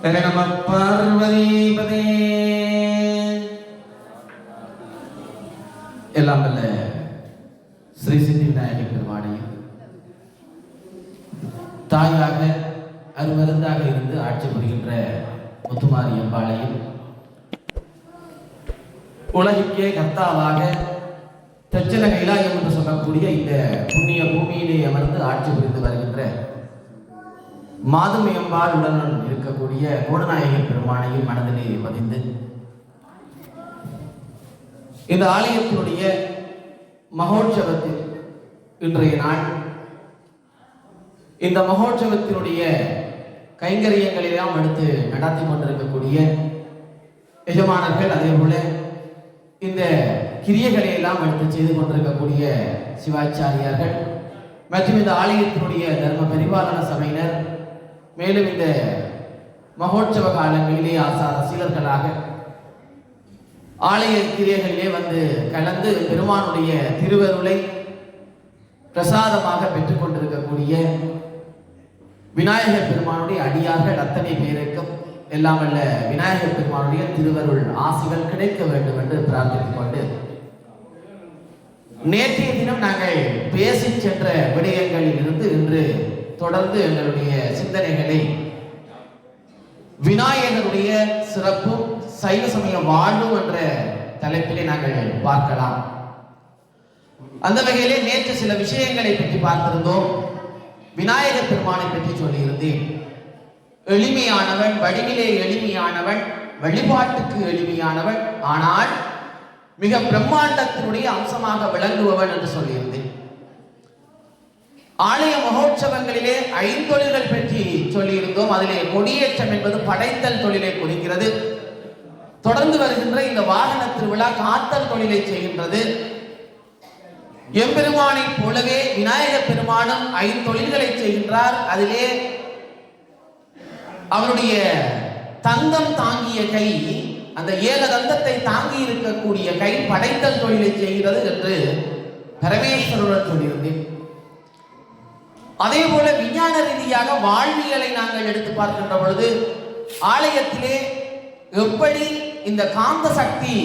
நம பார்வதிபதே. எல்லாம் வல்ல ஸ்ரீ சித்தி விநாயகர் பெருமானையும் தாயாக அருமருந்தாக இருந்து ஆட்சி புரிகின்ற முத்துமாரி அம்பாளையும் உலகிற்கே கர்த்தாவாக தச்சன கைலாயம் என்று சொல்லக்கூடிய இந்த புண்ணிய பூமியிலே அமர்ந்து ஆட்சி புரிந்து வருகின்ற மாதுமையம்பாள் உடன் இருக்கக்கூடிய கோடநாயகர் பெருமானையும் மனதிலே பதிந்து இந்த ஆலயத்தினுடைய மகோற்சவத்தில் இன்றைய நாள் இந்த மகோற்சவத்தினுடைய கைங்கரியங்களெல்லாம் எடுத்து நடத்தி கொண்டிருக்கக்கூடிய எஜமானர்கள், அதே போல இந்த கிரியைகளை எல்லாம் எடுத்து செய்து கொண்டிருக்கக்கூடிய சிவாச்சாரியார்கள் மற்றும் இந்த ஆலயத்தினுடைய தர்ம பரிபாலன சபையினர், மேலும் இந்த மகோற்சவ காலங்களிலே ஆசார சீலர்களாக ஆலய கிரியைகளிலே வந்து கலந்து பெருமானுடைய திருவருளை பிரசாதமாக பெற்றுக் கொண்டிருக்கக்கூடிய விநாயகர் பெருமானுடைய அடியார்கள் அத்தனை பேருக்கும் எல்லாம் வல்ல விநாயகர் பெருமானுடைய திருவருள் ஆசிகள் கிடைக்க வேண்டும் என்று பிரார்த்தித்துக் கொண்டு, நேற்றைய தினம் நாங்கள் பேசி சென்ற விடயங்களில் இருந்து இன்று தொடர்ந்து எங்களுடைய சிந்தனைகளை விநாயகருடைய சிறப்பும் சைவ சமய வாழ்வும் என்ற தலைப்பிலே நாங்கள் பார்க்கலாம். அந்த வகையிலே நேற்று சில விஷயங்களை பற்றி பார்த்திருந்தோம். விநாயகர் பெருமானை பற்றி சொல்லியிருந்தேன். எளிமையானவன், வடிவிலே எளிமையானவன், வழிபாட்டுக்கு எளிமையானவன், ஆனால் மிக பிரம்மாண்டத்தினுடைய அம்சமாக விளங்குபவன் என்று சொல்லியிருந்தேன். ஆலய மகோற்சவங்களிலே ஐந்தொழில்கள் பற்றி சொல்லியிருந்தோம். அதிலே கொடியேற்றம் என்பது படைத்தல் தொழிலை குறிக்கிறது. தொடர்ந்து வருகின்ற இந்த வாகன திருவிழா காத்தல் தொழிலை செய்கின்றது. எம்பெருமானை போலவே விநாயகர் பெருமானும் ஐந்தொழில்களை செய்கின்றார். அதிலே அவருடைய தந்தம் தாங்கிய கை, அந்த ஏக தந்தத்தை தாங்கி இருக்கக்கூடிய கை படைத்தல் தொழிலை செய்கிறது என்று பரமேஸ்வரர் சொல்லியிருந்தேன். அதே போல விஞ்ஞான ரீதியாக வாழ்வியலை நாங்கள் எடுத்து பார்க்கின்ற பொழுது ஆலயத்திலே எப்படி இந்த காந்த சக்தி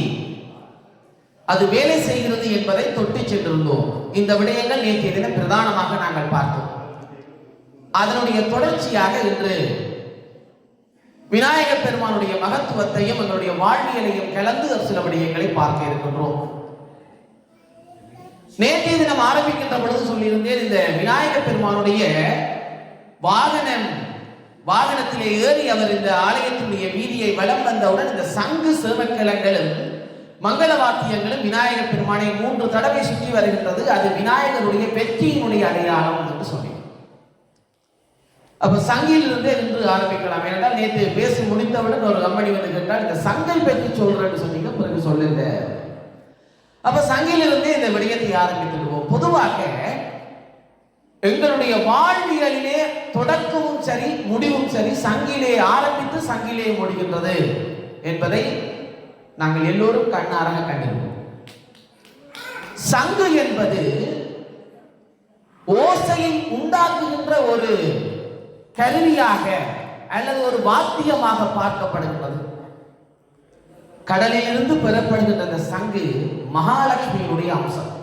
அது வேலை செய்கிறது என்பதை தொட்டு சென்றிருந்தோம். இந்த விடயங்கள் நேற்றைய தினம் பிரதானமாக நாங்கள் பார்த்தோம். அதனுடைய தொடர்ச்சியாக இன்று விநாயகர் பெருமானுடைய மகத்துவத்தையும் எங்களுடைய வாழ்வியலையும் கலந்து சில விடயங்களை பார்க்க இருக்கின்றோம். நேற்றைய தினம் ஆரம்பிக்கின்ற பொழுது சொல்லியிருந்தேன், இந்த விநாயகர் பெருமானுடைய வாகனத்திலே ஏறி அவர் இந்த ஆலயத்தினுடைய வீதியை வலம் வந்தவுடன் இந்த சங்கு சேவக்கிழங்களும் மங்கள வாத்தியங்களும் விநாயகர் பெருமானை 3 தடவை சுற்றி வருகின்றது. அது விநாயகருடைய வெற்றியினுடைய அடையாளம் என்று சொன்னேன். அப்ப சங்கிலிருந்து இன்று ஆரம்பிக்கலாம். ஏனென்றால் நேற்று பேசி முடித்தவுடன் ஒரு கம்பெனி வந்து கேட்டால் இந்த சங்கை பற்றி சொல்றேன்னு சொன்னீங்க, பிறகு சொல்லல. அப்ப சங்கிலிருந்து இந்த விடயத்தை ஆரம்பித்துடுவோம். பொதுவாக எங்களுடைய வாழ்வியலிலே தொடக்கமும் சரி முடிவும் சரி சங்கிலே ஆரம்பித்து சங்கிலே முடிகின்றது என்பதை நாங்கள் எல்லோரும் கண்ணாராக கண்டிருப்போம். சங்கு என்பது ஓசையை உண்டாக்குகின்ற ஒரு கருவியாக அல்லது ஒரு வாத்தியமாக பார்க்கப்படுகிறது. கடலிலிருந்து பெறப்படுகின்ற அந்த சங்கு மகாலட்சுமியினுடைய அம்சம்.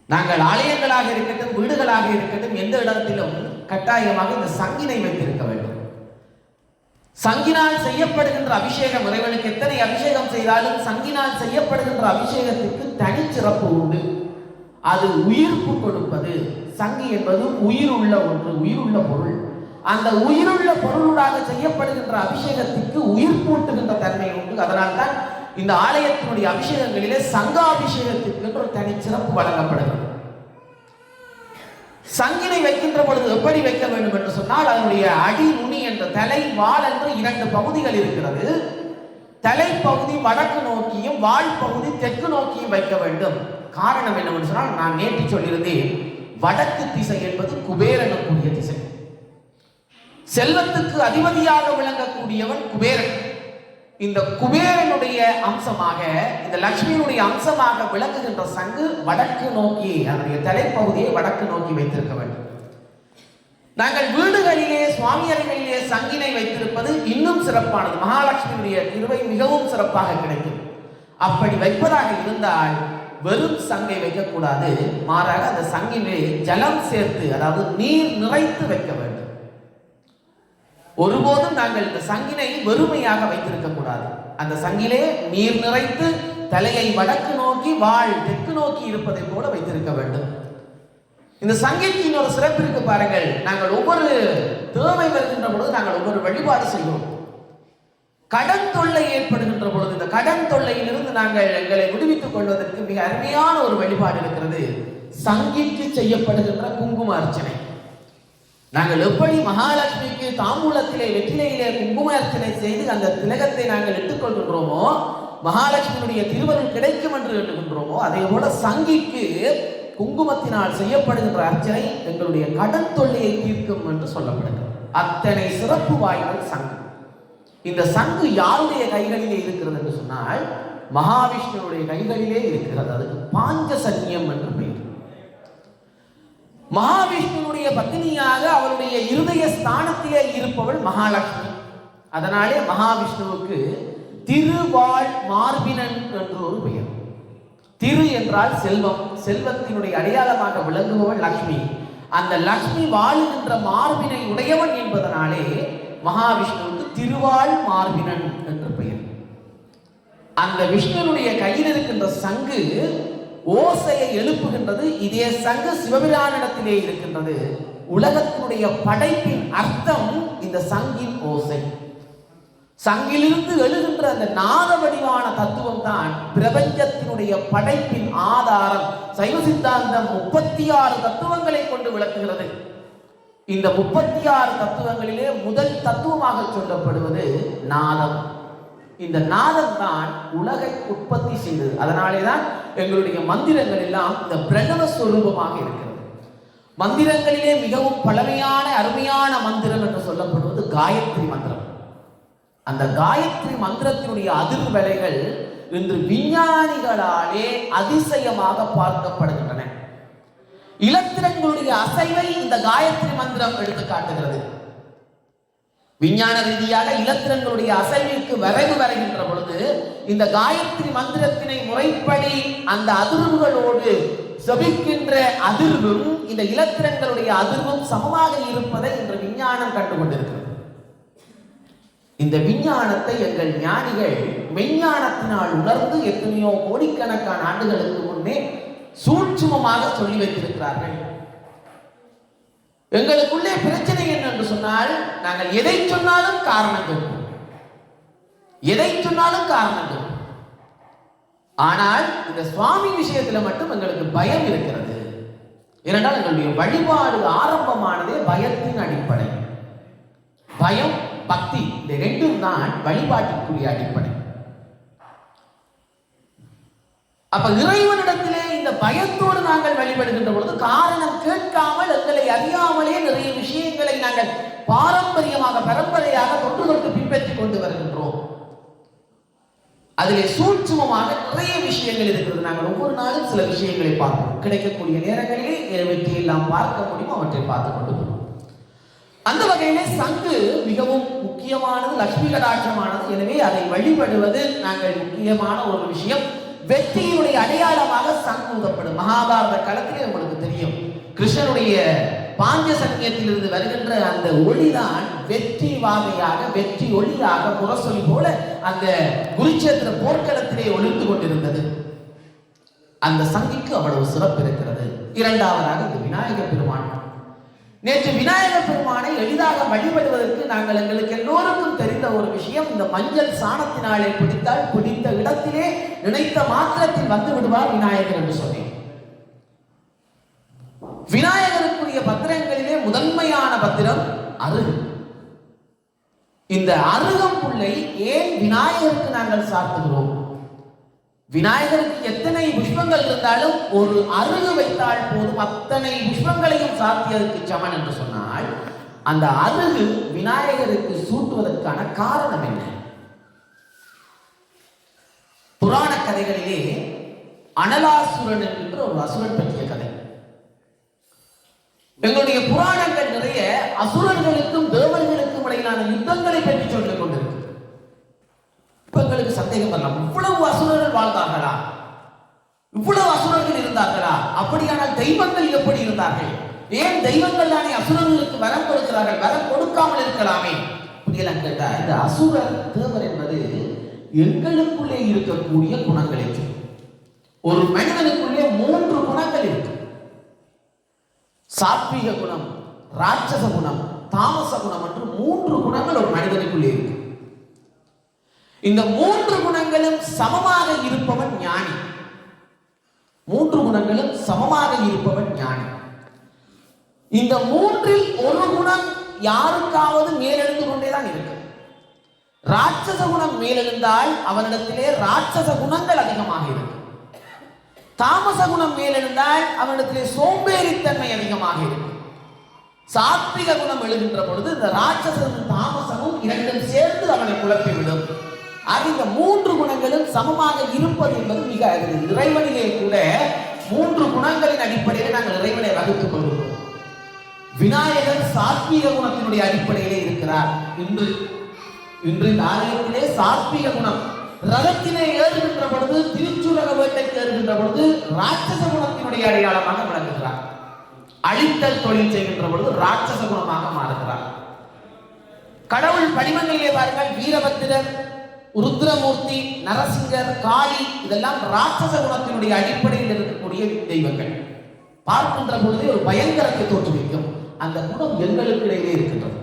நாங்கள் ஆலயங்களாக இருக்கட்டும், வீடுகளாக இருக்கட்டும், எந்த இடத்திலும் கட்டாயமாக இந்த சங்கினை வைத்திருக்க வேண்டும். சங்கினால் செய்யப்படுகின்ற அபிஷேகம், இறைவனுக்கு எத்தனை அபிஷேகம் செய்தாலும் சங்கினால் செய்யப்படுகின்ற அபிஷேகத்திற்கு தனிச்சிறப்பு உண்டு. அது உயிர்ப்பு கொடுப்பது. சங்கி என்பது உயிருள்ள ஒன்று, உயிருள்ள பொருள். அந்த உயிருள்ள பொருளாக செய்யப்படுகின்ற அபிஷேகத்திற்கு உயிர் கூட்டுகின்ற தன்மை உண்டு. அதனால்தான் இந்த ஆலயத்தினுடைய அபிஷேகங்களிலே சங்காபிஷேகத்திற்கு ஒரு தனி சிறப்பு வழங்கப்படுகிறது. சங்கினை வைக்கின்ற பொழுது எப்படி வைக்க வேண்டும் என்று சொன்னால், அதனுடைய அடி நுனி என்ற தலை வால் என்று 2 பகுதிகள் இருக்கிறது. தலைப்பகுதி வடக்கு நோக்கியும் வால் பகுதி தெற்கு நோக்கியும் வைக்க வேண்டும். காரணம் என்னவென்று சொன்னால், நான் நேற்று சொல்லியிருந்தேன், வடக்கு திசை என்பது குபேரனுக்குரிய திசை. செல்வத்துக்கு அதிபதியாக விளங்கக்கூடியவன் குபேரன். இந்த குபேரனுடைய அம்சமாக, இந்த லட்சுமியினுடைய அம்சமாக விளங்குகின்ற சங்கு வடக்கு நோக்கி, அதனுடைய தலைப்பகுதியை வடக்கு நோக்கி வைத்திருக்க வேண்டும். நாங்கள் வீடுகளிலே சுவாமி அறைகளிலே சங்கினை வைத்திருப்பது இன்னும் சிறப்பானது. மகாலட்சுமியுடைய கிருபை மிகவும் சிறப்பாக கிடைக்கும். அப்படி வைப்பதாக இருந்தால் வெறும் சங்கை வைக்கக்கூடாது, மாறாக அந்த சங்கிலே ஜலம் சேர்த்து, அதாவது நீர் நிறைத்து வைக்க வேண்டும். ஒருபோதும் நாங்கள் இந்த சங்கினை வெறுமையாக வைத்திருக்க கூடாது. அந்த சங்கிலே நீர் நிறைத்து தலையை வடக்கு நோக்கி வாள் தெற்கு நோக்கி இருப்பதை போல வைத்திருக்க வேண்டும். இந்த சங்கிக்கு இன்னொரு சிறப்பு இருக்கு பாருங்கள். நாங்கள் ஒவ்வொரு தேவை வருகின்ற பொழுது நாங்கள் ஒவ்வொரு வழிபாடு செய்கிறோம். கடன் தொல்லை ஏற்படுகின்ற பொழுது இந்த கடன் தொல்லையிலிருந்து நாங்கள் எங்களை விடுவித்துக் கொள்வதற்கு மிக அருமையான ஒரு வழிபாடு இருக்கிறது. சங்கிக்கு செய்யப்படுகின்ற குங்கும அர்ச்சனை. நாங்கள் எப்படி மகாலட்சுமிக்கு தாம்பூலத்திலே வெற்றிலையிலே குங்கும அர்ச்சனை செய்து அந்த திலகத்தை நாங்கள் இட்டுக்கொள்கின்றோமோ, மகாலட்சுமியுடைய திருவருள் கிடைக்கும் என்று எண்ணுகின்றோமோ, அதே போல சங்கிக்கு குங்குமத்தினால் செய்யப்படுகின்ற அர்ச்சனை எங்களுடைய கடன் தொல்லையை தீர்க்கும் என்று சொல்லப்படுகிறது. அத்தனை சிறப்பு வாய்ந்த சங்கு. இந்த சங்கு யாருடைய கைகளிலே இருக்கிறது என்று சொன்னால் மகாவிஷ்ணுடைய கைகளிலே இருக்கிறது. அதுக்கு பாஞ்சசன்யம் என்று பெயர். மகாவிஷ்ணுடைய பத்தினியாக அவருடைய இருதய ஸ்தானத்திலே இருப்பவள் மகாலட்சுமி. அதனாலே மகாவிஷ்ணுவுக்கு திருவாள் மார்பினன் என்று ஒரு பெயர். திரு என்றால் செல்வம், செல்வத்தினுடைய அடையாளமாக விளங்குபவள் லக்ஷ்மி. அந்த லக்ஷ்மி வாழுகின்ற மார்பினை உடையவன் என்பதனாலே மகாவிஷ்ணுவுக்கு திருவாள் மார்பினன் என்று பெயர். அந்த விஷ்ணுனுடைய கையில் இருக்கின்ற சங்கு ஓசையை எழுப்புகின்றது. இதே சங்கு சிவபிரானிடத்திலே இருக்கின்றது. உலகத்தினுடைய படைப்பின் அர்த்தம் இந்த சங்கின் ஓசை. சங்கிலிருந்து எழுகின்ற அந்த நாத வடிவான தத்துவம் தான் பிரபஞ்சத்தினுடைய படைப்பின் ஆதாரம். சைவ சித்தாந்தம் 36 தத்துவங்களை கொண்டு விளக்குகிறது. இந்த 36 தத்துவங்களிலே முதல் தத்துவமாக சொல்லப்படுவது நாதம். இந்த நாதம் தான் உலகை உற்பத்தி செய்தது. அதனாலே தான் எங்களுடைய மந்திரங்கள் எல்லாம் இந்த பிரணவ ஸ்வரூபமாக இருக்கிறது. மந்திரங்களிலே மிகவும் பழமையான அருமையான மந்திரம் என்று சொல்லப்படுவது காயத்ரி மந்திரம். அந்த காயத்ரி மந்திரத்தினுடைய அதிர்வலைகள் இன்று விஞ்ஞானிகளாலே அதிசயமாக பார்க்கப்படுகின்றன. இலத்திரங்களுடைய அசைவை இந்த காயத்ரி மந்திரம் எடுத்து காட்டுகிறது. விஞ்ஞான ரீதியாக இலத்திரங்களுடைய அசைவிற்கு வரைவு வரைகின்ற பொழுது இந்த காயத்ரி மந்திரத்தினை முறைப்படி அந்த அதிர்வுகளோடு செபிக்கின்ற அதிர்வும் இந்த இலத்திரங்களுடைய அதிர்வும் சமமாக இருப்பதை இன்று விஞ்ஞானம் கண்டுகொண்டிருக்கிறது. இந்த விஞ்ஞானத்தை எங்கள் ஞானிகள் மெஞ்ஞானத்தினால் உணர்ந்து எத்தனையோ கோடிக்கணக்கான ஆண்டுகளுக்கு முன்னே சூட்சுமமாக சொல்லி வைத்திருக்கிறார்கள். எங்களுக்குள்ளே பிரச்சனை என்னென்று சொன்னால், நாங்கள் எதை சொன்னாலும் காரணங்கள், எதை சொன்னாலும் காரணங்கள். ஆனால் இந்த சுவாமி விஷயத்தில் மட்டும் எங்களுக்கு பயம் இருக்கிறது. ஏனென்றால் எங்களுடைய வழிபாடு ஆரம்பமானதே பயத்தின் அடிப்படை. பயம், பக்தி, இந்த ரெண்டும் தான் வழிபாட்டுக்குரிய அடிப்படை. அப்ப இறைவனிடத்திலே இந்த பயத்தோடு நாங்கள் வழிபடுகின்ற பொழுது காரணம் கேட்காமல் எங்களை அறியாமலே நிறைய விஷயங்களை நாங்கள் பாரம்பரியமாக பரம்பரையாக தொன்று தொட்டு பின்பற்றிக் கொண்டு வருகின்றோம். அதிலே சூட்சுமமாக நிறைய விஷயங்கள் இருக்கிறது. நாங்கள் ஒவ்வொரு நாளும் சில விஷயங்களை பார்ப்போம். கிடைக்கக்கூடிய நேரங்களிலே எல்லாம் பார்க்க முடியும், அவற்றை பார்த்துக் கொண்டு வருவோம். அந்த வகையிலே சங்கு மிகவும் முக்கியமானது, லட்சுமி கடாட்சமானது. எனவே அதை வழிபடுவது நாங்கள் முக்கியமான ஒரு விஷயம். வெற்றியுடைய அடையாளமாக சங்கு ஊதப்படும். மகாபாரத காலத்திலே உங்களுக்கு தெரியும், கிருஷ்ணனுடைய பாஞ்சசன்யத்திலிருந்து வருகின்ற அந்த ஒளிதான் வெற்றி வாகையாக, வெற்றி ஒளியாக, முரசொலி போல அந்த குருட்சேத்திர போர்க்களத்திலே ஒளிர்ந்து கொண்டிருந்தது. அந்த சங்கிக்கு அவ்வளவு சிறப்பு இருக்கிறது. இரண்டாவதாக இந்த விநாயகர் பெருமான். நேற்று விநாயகர் பெருமானை எளிதாக வழிபடுவதற்கு நாங்கள் எங்களுக்கு எல்லோருக்கும் தெரிந்த ஒரு விஷயம், இந்த மஞ்சள் சாணத்தினாலே பிடித்தால் பிடித்த இடத்திலே நினைத்த மாத்திரத்தில் வந்து விடுவார் விநாயகர் என்று சொன்னேன். விநாயகருக்குரிய பத்திரங்களிலே முதன்மையான பத்திரம் அருகு. இந்த அருகம்புல்லை ஏன் விநாயகருக்கு நாங்கள் சாத்துகிறோம்? விநாயகருக்கு எத்தனை புஷ்பங்கள் இருந்தாலும் ஒரு அருகு வைத்தால் போதும், அத்தனை புஷ்பங்களையும் சாத்தியதற்கு சமன் என்று சொன்னால், அந்த அருகு விநாயகருக்கு சூட்டுவதற்கான காரணம் என்ன? புராண கதைகளிலே அனலாசுரன் என்கின்ற ஒரு அசுரன் பற்றிய கதை. எங்களுடைய புராணங்கள் நிறைய அசுரர்களுக்கும் தேவர்களுக்கும் இடையிலான யுத்தங்களை பற்றி சொல்லிக் கொண்டிருக்கு. இப்ப எங்களுக்கு சந்தேகம் வரலாம், இவ்வளவு அசுரர்கள் வாழ்ந்தார்களா, இவ்வளவு அசுரர்கள் இருந்தார்களா? அப்படியானால் தெய்வங்கள் எப்படி இருந்தார்கள்? ஏன் தெய்வங்கள் தானே அசுரர்களுக்கு வரம் கொடுக்கிறார்கள், வரம் கொடுக்காமல் இருக்கலாமே? இப்படியெல்லாம் கேட்டா, இந்த அசுரர் தேவர் என்பது எங்களுக்குள்ளே இருக்கக்கூடிய குணங்களை சொல்லி. ஒரு மனிதனுக்குள்ளே 3 குணங்கள் இருக்கு. சாத்வீக குணம், ராட்சச குணம், தாமச குணம் என்று 3 குணங்கள் ஒரு மனிதனுக்குள்ளே இருக்கு. இந்த 3 குணங்களும் சமமாக இருப்பவன் ஞானி. 3 குணங்களும் சமமாக இருப்பவன் ஞானி. இந்த 3இல் ஒரு குணம் யாருக்காவது மேலெழுந்து கொண்டேதான் இருக்கு. ராட்சச குணம் மேலெழுந்தால் அவனிடத்திலே ராட்சச குணங்கள் அதிகமாக இருக்கு. தாமச குணம் மேலெழுந்தால் அவனிடத்திலே சோம்பேறித்தன்மை அதிகமாக இருக்கு. சாத்விக குணம் எழுகின்ற பொழுது இந்த ராட்சசமும் தாமசமும் இரண்டும் சேர்ந்து அவனை குழப்பிவிடும். ஆக இந்த 3 குணங்களும் சமமாக இருப்பது என்பது மிக அரிது. இறைவனிலே கூட 3 குணங்களின் அடிப்படையில் நாங்கள் இறைவனை வகுத்துக் கொள்கிறோம். விநாயகர் சாத்வீக குணத்தினுடைய அடிப்படையிலே இருக்கிறார். இன்று ஆலயத்திலே சாத்வீக குணம், ரதத்திலே ஏறுகின்ற பொழுது, திருச்சுரக வேட்டைக்கு ஏறுகின்ற பொழுது ராட்சச குணத்தினுடைய அடையாளமாக விளங்குகிறார். அழித்தல் தொழில் செய்கின்ற பொழுது ராட்சச குணமாக மாறுகிறார். கடவுள் படிமங்களிலே பாருங்கள், வீரபத்திரர், ருத்ரமூர்த்தி, நரசிங்கர், காளி, இதெல்லாம் ராட்சச குணத்தினுடைய அடிப்படையில் இருக்கக்கூடிய தெய்வங்கள். பார்க்கின்ற பொழுது ஒரு பயங்கரத்தை தோற்றுவிக்கும். அந்த குணம் எங்களுக்கு இடையிலே இருக்கின்றது.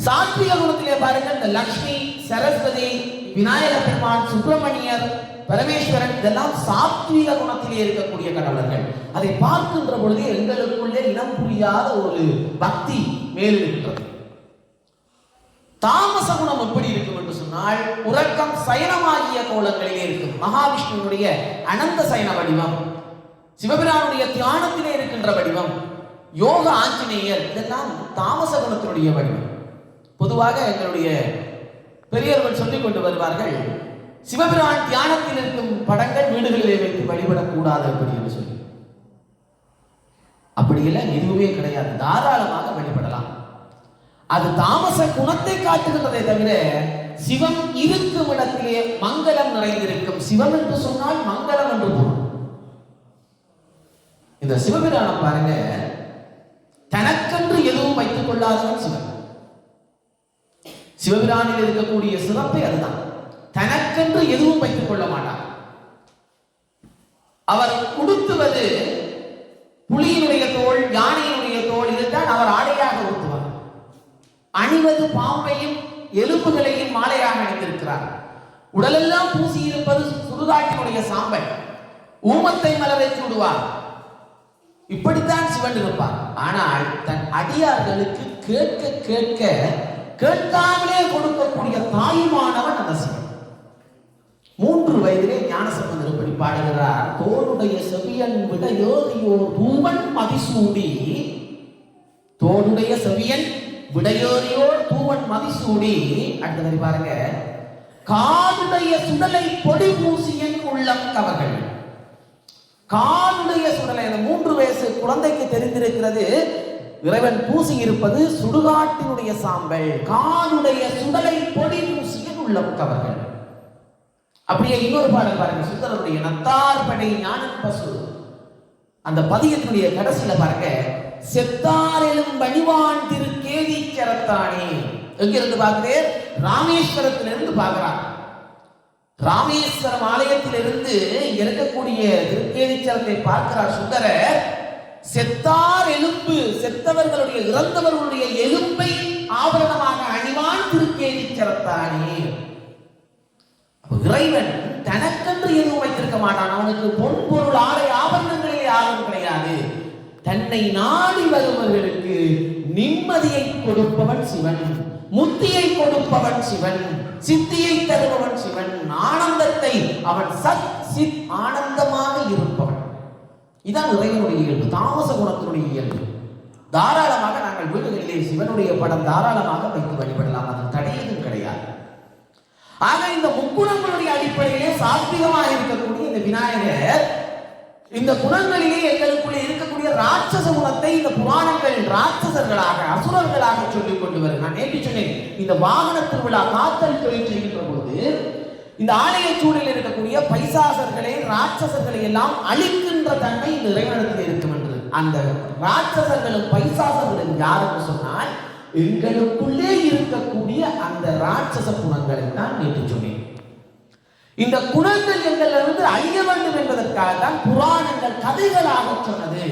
சாத்விக குணத்திலே பாருங்கள், இந்த லட்சுமி, சரஸ்வதி, விநாயக பெருமான், சுப்பிரமணியர், பரமேஸ்வரன், இதெல்லாம் சாத்விக குணத்திலே இருக்கக்கூடிய கடவுளர்கள். அதை பார்க்கின்ற பொழுது எங்களுக்குள்ளே இனம் புரியாத ஒரு பக்தி மேலிருக்கின்றது. தாமச குணம் எப்படி இருக்கும் என்று சொன்னால், உறக்கம் சயனமாகிய கோலங்களிலே இருக்கும். மகாவிஷ்ணுனுடைய அனந்த சயன வடிவம், சிவபிரானுடைய தியானத்திலே இருக்கின்ற வடிவம், யோக ஆஞ்சநேயர், இதெல்லாம் தாமச குணத்தினுடைய வடிவம். பொதுவாக எங்களுடைய பெரியவர்கள் சொல்லிக் கொண்டு வருவார்கள், சிவபிரான் தியானத்தில் இருக்கும் படங்கள் வீடுகளிலே வைத்து வழிபடக்கூடாது அப்படி என்று சொல்லி. அப்படியெல்லாம் எதுவுமே கிடையாது, தாராளமாக வழிபடலாம். அது தாமச குணத்தை காட்டுகின்றதை தவிர சிவம் இருக்கும் இடத்திலே மங்களம் நிறைந்திருக்கும். சிவம் என்று சொன்னால் மங்களம் என்று பொருள். இந்த சிவபிரானம் பாருங்க, தனக்கென்று எதுவும் வைத்துக் கொள்ளாதவன் சிவன். சிவபிரானில் இருக்கக்கூடிய சிறப்பை அதுதான். தனக்கென்று எதுவும் வைத்துக் கொள்ள மாட்டார். அவர் உடுத்துவது புலியினுடைய தோல், யானையினுடைய தோல், இதுதான் அவர் ஆடையாக உடுத்துவார். அணிவது பாம்பையும் எலும்புகளையும் மாலையாக அணிந்திருக்கிறார். உடலெல்லாம் பூசி இருப்பது சுடுகாட்டினுடைய சாம்பல். ஊமத்தை மலரை சூடுவார். இப்படித்தான் சிவன் இருப்பார். ஆனால் தன் அடியார்களுக்கு கேட்க கேட்க கேட்காமலே கொடுக்கக்கூடிய தாயுமானவன் அந்த சிவன். 3 வயதிலே ஞானசம்பந்தர் இப்படி பாடுகிறார், தோளுடைய செவியன் விடையோதியோ தூவன் மதிசூடி, தோளுடைய செவியன் விடையோதியோ தூவன் மதிசூடி. அடுத்தது பாருங்க, காலுடைய சுடலை பொடி பூசியன் உள்ளம் கவர்கள். காலுடைய சுடலை, அந்த 3 வயசு குழந்தைக்கு தெரிந்திருக்கிறது இறைவன் பூசி இருப்பது சுடுகாட்டினுடைய சாம்பல். காலுடைய சுடலை பொடி பூசியன் உள்ளம் கவர்கள். அப்படியே இன்னொரு பாடல் பாருங்க, சுந்தரருடைய நத்தார்படை ஞானம் பசு. அந்த பதியத்தினுடைய கடைசியில பாருங்க, செத்தாரெலும் வடிவான் திரு கேதீச்சரத்தானே. எங்கிருந்து பார்க்கிறேன்? ராமேஸ்வரத்திலிருந்து பார்க்கிறார். ராமேஸ்வரம் ஆலயத்திலிருந்து இருக்கக்கூடிய திருக்கேதீச்சரத்தை பார்க்கிறார் சுந்தரர். செத்தார் எலும்பு, செத்தவர்களுடைய இறந்தவர்களுடைய எலும்பை ஆபரணமாக அணிவான் திருக்கேதீச்சரத்தானே. இறைவன் தனக்கென்று எதுவும் வைத்திருக்க மாட்டான். அவனுக்கு பொன் பொருள் ஆடை ஆபரணங்களே யாரும் கிடையாது. தன்னை நாடி வருபவர்களுக்கு நிம்மதியை கொடுப்பவன் சிவன், முத்தியை கொடுப்பவன் சிவன், சித்தியை தருபவன் சிவன், ஆனந்தத்தை அவன் சத் சித் ஆனந்தமாக இருப்பவன். இதான் இறைவனுடைய இயல்பு, தாமச குணத்தினுடைய இயல்பு. தாராளமாக நாங்கள் வீடுகளிலே சிவனுடைய படம் தாராளமாக வைத்து வழிபடலாம், அது தடையதும் கிடையாது. ஆக இந்த முக்குணங்களுடைய அடிப்படையிலே சாத்விகமாக இருக்கக்கூடிய இந்த விநாயகர் இந்த குணங்களிலே எங்களுக்குள்ளே இருக்கக்கூடிய ராட்சச குணத்தை இந்த புராணங்கள் ராட்சசர்களாக அசுரர்களாக சொல்லிக் கொண்டு வரும். நான் நேற்று சொன்னேன், இந்த வாகன திருவிழா காத்தல் தொழில் செய்கின்ற பொழுது இந்த ஆலய சூழலில் இருக்கக்கூடிய பைசாசர்களை ராட்சசர்களை எல்லாம் அழிக்கின்ற தன்மை இந்த இறைவனத்தில் இருக்கும் என்று. அந்த ராட்சசர்களும் பைசாசர்களும் யாருன்னு சொன்னால் எங்களுக்குள்ளே இருக்கக்கூடிய அந்த ராட்சச குணங்களை தான் நேற்று சொன்னேன். இந்த குணங்கள் எங்களிலிருந்து அழிய வேண்டும் என்பதற்காக தான் புராணங்கள் கதைகளாக சொன்னது.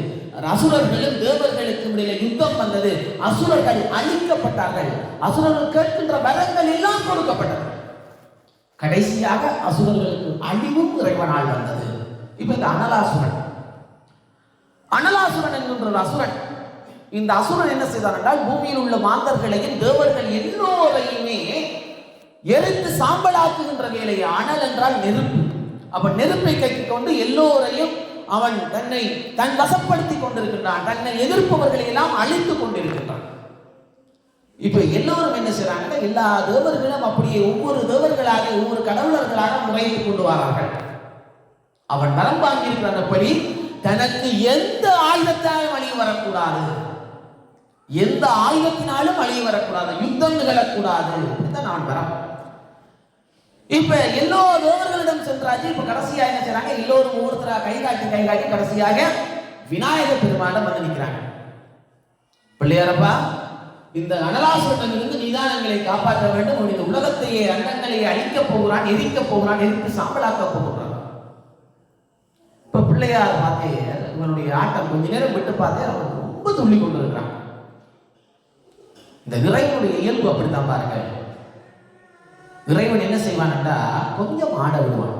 அசுரர்களும் தேவர்களுக்கும் இடையில யுத்தம் வந்தது, அசுரர்கள் அழிக்கப்பட்டார்கள், அசுரர்கள் கேட்கின்ற வரங்கள் எல்லாம் கொடுக்கப்பட்டது. கடைசியாக அசுரர்களுக்கு அழிவும் இறைவனால் வந்தது. இப்ப இந்த அனலாசுரன் என்கின்ற ஒரு அசுரன், இந்த அசுரன் என்ன செய்தான் என்றால் பூமியில் உள்ள மாந்தர்களையும் தேவர்கள் எல்லோரையுமே எரித்து சாம்பலாக்குகின்ற வேலையை. அனல் என்றால் நெருப்பு. அப்ப நெருப்பை கைக்கு கொண்டு எல்லோரையும் அவன் தன் வசப்படுத்திக் கொண்டிருக்கின்றான். தன்னை எதிர்ப்பவர்களை எல்லாம் அழித்துக் கொண்டிருக்கின்றான். இப்ப எல்லோரும் என்ன செய்யறாங்கன்னா, எல்லா தேவர்களும் அப்படியே ஒவ்வொரு தேவர்களாக ஒவ்வொரு கடவுளர்களாக முறையிட்டுக் கொண்டு வரார்கள். அவன் வரம் வாங்கியிருக்கிறபடி தனக்கு எந்த ஆயுதத்தாலும் அழிய வரக்கூடாது, எந்த ஆயுதத்தினாலும் அழிய வரக்கூடாது, யுத்தம் நிகழக்கூடாது. இதுதான் அவன் வரம். இப்ப எல்லா தேவர்களிடம் சென்றாச்சு. இப்ப கடைசியா என்ன செய்யறாங்க, எல்லோரும் ஒவ்வொருத்தரா கை காட்டி கடைசியாக விநாயகர் பெருமானம் வந்து நிற்கிறாங்க. பிள்ளையாரப்பா, இந்த அனலாசுரனிலிருந்து நீதானங்களை காப்பாற்ற வேண்டும். இந்த உலகத்தையே அண்டங்களை அழிக்கப் போகிறான், எரிக்கப் போகிறான், எரித்து சாம்பலாக்க போகிறான். இப்ப பிள்ளையார் பார்த்தே இவனுடைய ஆட்டம் கொஞ்ச நேரம் விட்டு பார்த்தே அவன் ரொம்ப துள்ளி கொண்டு இருக்கிறான். இந்த இறைவனுடைய இயல்பு அப்படித்தான் பாருங்க. இறைவன் என்ன செய்வான்டா, கொஞ்சம் ஆட விடுவான்,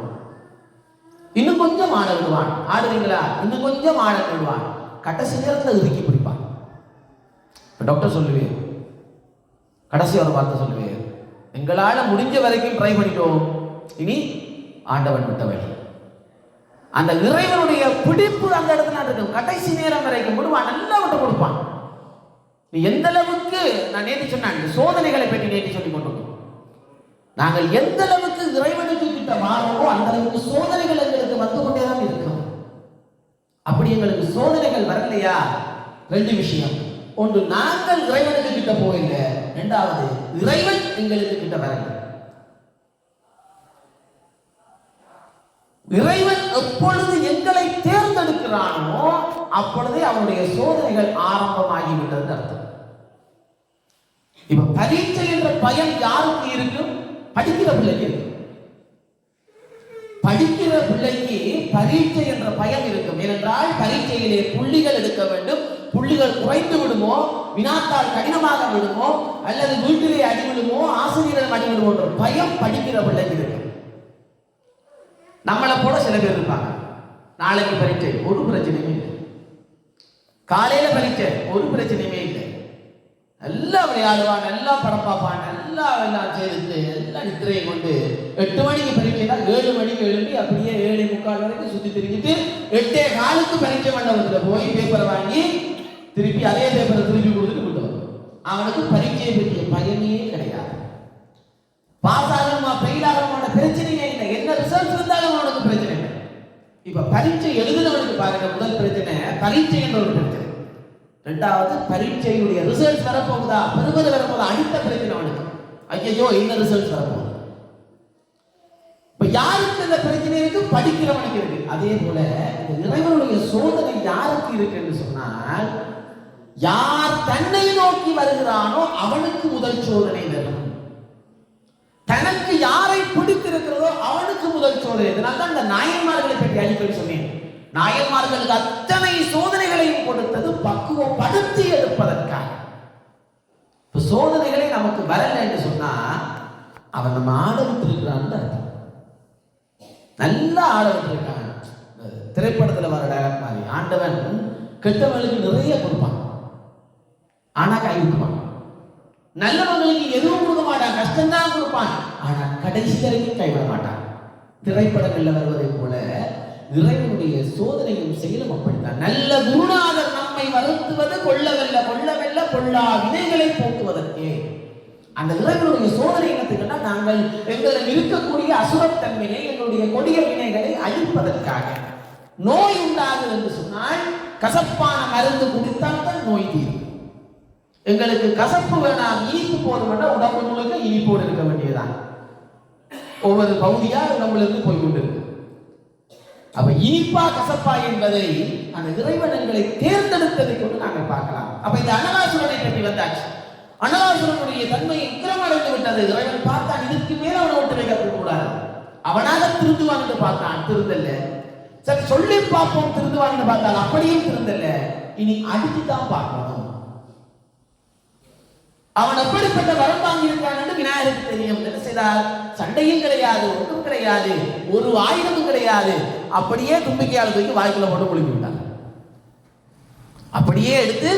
இன்னும் கொஞ்சம் ஆட விடுவான். ஆடுறீங்களா, இன்னும் கொஞ்சம் ஆட விடுவான். கடைசி நேரத்தில் இறுக்கி பிடிப்பான். டாக்டர் சொல்லுவேன், கடைசி ஒரு வார்த்தை சொல்லுவேன், எங்களால முடிஞ்ச வரைக்கும் ட்ரை பண்ணிட்டோம், இனி ஆண்டவன் விட்ட வழி. அந்த இறைவனுடைய பிடிப்பு அந்த இடத்துல இருக்கும். கடைசி நேரம் வரைக்கும் விடுவான், நல்லா விட்டு கொடுப்பான். நீ எந்த அளவுக்கு, நான் நேற்று சொன்னேன் சோதனைகளை பற்றி நேற்று சொல்லி கொண்டிருக்கோம். நாங்கள் எந்த அளவுக்கு இறைவனுக்கு கிட்ட மாறோமோ அந்த அளவுக்கு சோதனைகள் எங்களுக்கு வந்து கொண்டேதான் இருக்கும். அப்படி எங்களுக்கு சோதனைகள் வரலையா, ரெண்டு விஷயம். ஒன்று, நாங்கள் இறைவனுக்கு கிட்ட போகல. இரண்டாவது, இறைவன் எங்களுக்கு கிட்ட வரல. இறைவன் எப்பொழுது எங்களை தேர்ந்தெடுக்கிறானோ அப்பொழுதே அவனுடைய சோதனைகள் ஆரம்பமாகிவிட்டது அர்த்தம். இப்ப பரீட்சை என்ற பயம் யாருக்கு இருக்கும்? படிக்கிற பிள்ளைக்கு. படிக்கிற பிள்ளைக்கு பரீட்சை என்ற பயம் இருக்கும். ஏனென்றால் பரீட்சையிலே புள்ளிகள் எடுக்க வேண்டும். புள்ளிகள் குறைந்து விடுமோ, வினாத்தால் கடினமாக விடுமோ, அல்லது வீட்டிலே அடி விடுமோ, ஆசிரியரிடம் அடி விடுமோ என்ற பயம் படிக்கிற பிள்ளைக்கு இருக்கு. நம்மளை போல சில பேர் இருப்பாங்க, நாளைக்கு பரீட்சை ஒரு பிரச்சனையுமே இல்லை, காலையில பரீட்சை ஒரு பிரச்சனையுமே இல்லை, நல்லா விளையாடுவான், நல்லா படம் பார்ப்பான், நல்லா எல்லாம் செய்து எல்லாம் நித்திரையை கொண்டு 8 மணிக்கு பரீட்சைனா 7 மணிக்கு எழுப்பி அப்படியே 7:45 வரைக்கும் சுத்தி திரிஞ்சிட்டு 8:15 பரீட்சை மண்டபத்துல போய் பேப்பரை வாங்கி திருப்பி அதே பேப்பரை திருப்பி கொடுத்துட்டு விட்டுவான். அவனுக்கு பரீட்சையை பற்றிய பயமே கிடையாது. பாஸ் ஆகணுமா ஃபெயில் ஆகணுமான பிரச்சனையே இல்லை, என்ன ரிசல்ட் இருந்தாலும் அவனுக்கு பிரச்சனை இல்லை. இப்ப பரீட்சை எழுதுனவனுக்கு பாருங்க, முதல் பிரச்சனை பரீட்சை என்ற ஒரு பிரச்சனை. ரெண்டாவது, பரீட்சையுடைய ரிசல்ட் வரப்போகுதா, பெறுவது வரப்போகுதா, அடுத்த பிரச்சனை அவனுக்கு. ஐயோ என்ன ரிசல்ட் வரப்போகுது. இப்ப யாருக்கு இந்த பிரச்சனை இருக்கு? படிக்கிறவனுக்கு இருக்கு. அதே போல இந்த இறைவனுடைய சோதனை யாருக்கு இருக்கு என்று சொன்னால், யார் தன்னை நோக்கி வருகிறானோ அவனுக்கு முதல் சோதனை வரும். தனக்கு யாரை பிடித்திருக்கிறதோ அவனுக்கு முதல் சோதனை. இதனால்தான் இந்த நாயன்மார்களை பற்றி அடிக்கடி சொன்னேன். நாயன்மார்களுக்கு அத்தனை சோதனைகளையும் கொடுத்தது பக்குவப்படுத்தி எடுப்பதற்காக. சோதனைகளை நமக்கு வரல என்று சொன்னா அவன் நம்ம ஆட விட்டிருக்கிறான்னு அர்த்தம். நல்லா ஆட விட்டிருக்கான். திரைப்படத்துல வர டயலாக் மாதிரி, ஆண்டவன் கெட்டவர்களுக்கு நிறைய கொடுப்பான், ஆனா கை விட்டுவான். நல்லவங்களுக்கு எதுவும் கொடுக்க மாட்டான், கஷ்டம்தான் கொடுப்பான், ஆனா கடைசி வரைக்கும் கைவிட மாட்டான். திரைப்படங்கள்ல வருவதை போல இறைவனுடைய சோதனையும் செயலும் அப்படித்தான். நல்ல குருநாதர் நம்மை வருத்துவது கொள்ளவல்ல கொள்ளவல்ல கொள்ளா வினைகளை போக்குவதற்கே. அந்த இறைவனுடைய சோதனை என்னத்துக்குன்னா, நாங்கள் எங்களிடம் இருக்கக்கூடிய அசுரத்தன்மையை, எங்களுடைய கொடிய வினைகளை அழிப்பதற்காக. நோய் உண்டாகுது என்று சொன்னால் கசப்பான மருந்து குடித்தால் தான் நோய் தீரும். எங்களுக்கு கசப்பு வேணாம், இனிப்பு போதும் என்ற உடம்பு முழுக்க இனிப்போடு இருக்க வேண்டியதுதான். ஒவ்வொரு பகுதியா உடம்புல இருந்து போய்கொண்டிருக்கு. அப்ப இனிப்பா கசப்பா என்பதை அந்த இறைவனங்களை தேர்ந்தெடுத்ததை கொண்டு நாங்கள் பார்க்கலாம். அப்ப இந்த அனலாசுரனை பற்றி வந்தாச்சு. அனலாசுரனுடைய தன்மை உக்கிரமடைந்து விட்டது. இறைவன் பார்த்தான், இதுக்கு மேல அவனை விட்டு வைக்க கூடாது. அவனாக திருந்துவான் என்று பார்த்தான், திருந்தல்ல. சரி சொல்லி பார்ப்போம் திருந்துவான் என்று பார்த்தான், அப்படியும் திருந்தல்ல. இனி அடிச்சுதான் பார்க்கணும். அவன் எப்படிப்பட்ட வரம் வாங்கி இருக்கான் என்று விநாயகருக்கு தெரியும். என்ன செய்தார்? சண்டையும் கிடையாது, ஒன்றும் கிடையாது, ஒரு ஆயுதமும் கிடையாது. அப்படியே தும்பிக்கையால் தூக்கி வாய்க்குள்ள போட்டு முழுங்கி விட்டார். அப்படியே எடுத்து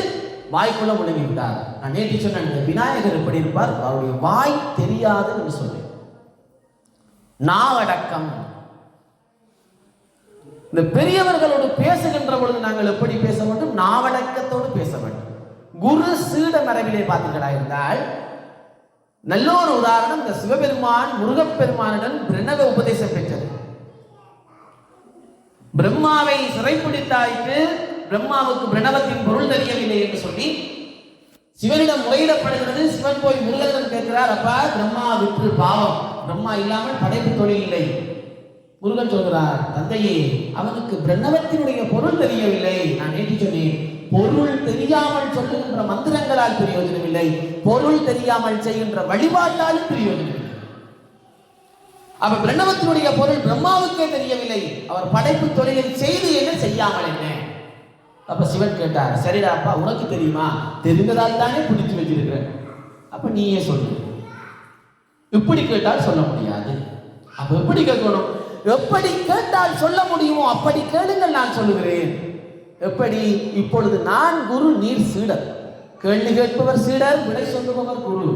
வாய்க்குள்ள முழுங்கி விட்டார். நான் நேற்று சொன்ன விநாயகர் எப்படி இருப்பார்? அவருடைய வாய் தெரியாது என்று சொன்னேன். நாவடக்கம். இந்த பெரியவர்களோடு பேசுகின்ற பொழுது நாங்கள் எப்படி பேச வேண்டும்? நாவடக்கத்தோடு பேச வேண்டும். குரு சீட மரபிலே பார்த்தீர்களா இருந்தால் நல்ல ஒரு உதாரணம், இந்த சிவபெருமான் முருகப்பெருமானுடன் பிரணவ உபதேசம் பெற்றது. பிரம்மாவை சிறைப்பிடித்தாய்க்கு பிரம்மாவுக்கு பிரணவத்தின் பொருள் தெரியவில்லை என்று சொல்லி சிவனிடம் முறையிடப்படுகிறது. சிவன் போய் முருகனிடம் கேட்கிறார், அப்பா பிரம்மா விற்று பாவம், பிரம்மா இல்லாமல் படைப்பு தொழில் இல்லை. முருகன் சொல்கிறார், தந்தையே அவனுக்கு பிரணவத்தினுடைய பொருள் தெரியவில்லை. நான் நேற்று சொன்னேன், பொருள் தெரியாமல் சொல்லுகின்ற மந்திரங்களால் பிரயோஜனமில்லை, பொருள் தெரியாமல் செய்கின்ற வழிபாட்டாலும் பிரயோஜனமில்லை. அப்ப பிரணவத்தினுடைய பொருள் பிரம்மாவுக்கே தெரியவில்லை, அவர் படைப்பு தொழிலை செய்து என்ன செய்யாமல் என்ன? அப்ப சிவன் கேட்டார், சரிடா அப்பா உனக்கு தெரியுமா? தெரிந்ததால் தானே பிடிச்சு வச்சிருக்கிறேன், அப்ப நீயே சொல்லு. இப்படி கேட்டால் சொல்ல முடியாது. அப்ப எப்படி கேட்கணும்? எப்படி கேட்டால் சொல்ல முடியுமோ அப்படி கேளுங்கள், நான் சொல்லுகிறேன். எப்படி? இப்பொழுது நான் குரு, நீர் சீடர். கேள்வி கேட்பவர் சீடர், விடை சொல்லுபவர் குரு.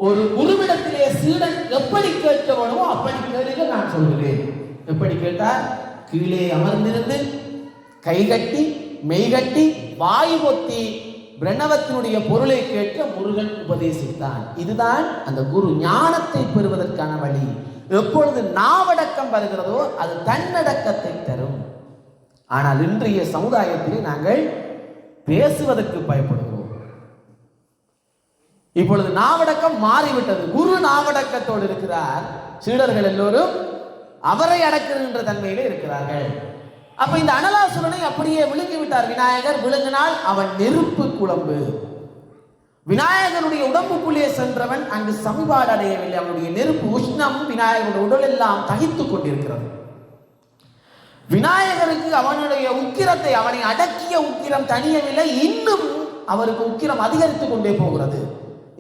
ஒரு குருவிடத்திலே சீடன் எப்படி கேட்க வேணுமோ அப்படி கேளுங்க, நான் சொல்கிறேன். எப்படி கேட்டார்? கீழே அமர்ந்திருந்து கைகட்டி மெய்கட்டி வாய் பொத்தி பிரணவத்தினுடைய பொருளை கேட்க முருகன் உபதேசித்தான். இதுதான் அந்த குரு ஞானத்தை பெறுவதற்கான வழி. எப்பொழுது நாவடக்கம் வருகிறதோ அது தன்னடக்கத்தை தரும். ஆனால் இன்றைய சமுதாயத்திலே நாங்கள் பேசுவதற்கு பயப்படுகிறோம். இப்பொழுது நாவடக்கம் மாறிவிட்டது. குரு நாவடக்கத்தோடு இருக்கிறார், சீடர்கள் எல்லோரும் அவரை அடக்குகின்ற தன்மையிலே இருக்கிறார்கள். அப்ப இந்த அனலாசுரனை அப்படியே விழுங்கி விட்டார் விநாயகர். விழுங்கினால் அவன் நெருப்பு குழம்பு. விநாயகனுடைய உடம்புக்குள்ளே சென்றவன் அங்கு சமீபாடு அடையவில்லை. அவனுடைய நெருப்பு உஷ்ணம் விநாயகனுடைய உடல் எல்லாம் தகித்துக் கொண்டிருக்கிறது. விநாயகருக்கு அவனுடைய உக்கிரத்தை, அவனை அடக்கிய உக்கிரம் தனியவில்லை, இன்னும் அவருக்கு உக்கிரம் அதிகரித்துக் கொண்டே போகிறது.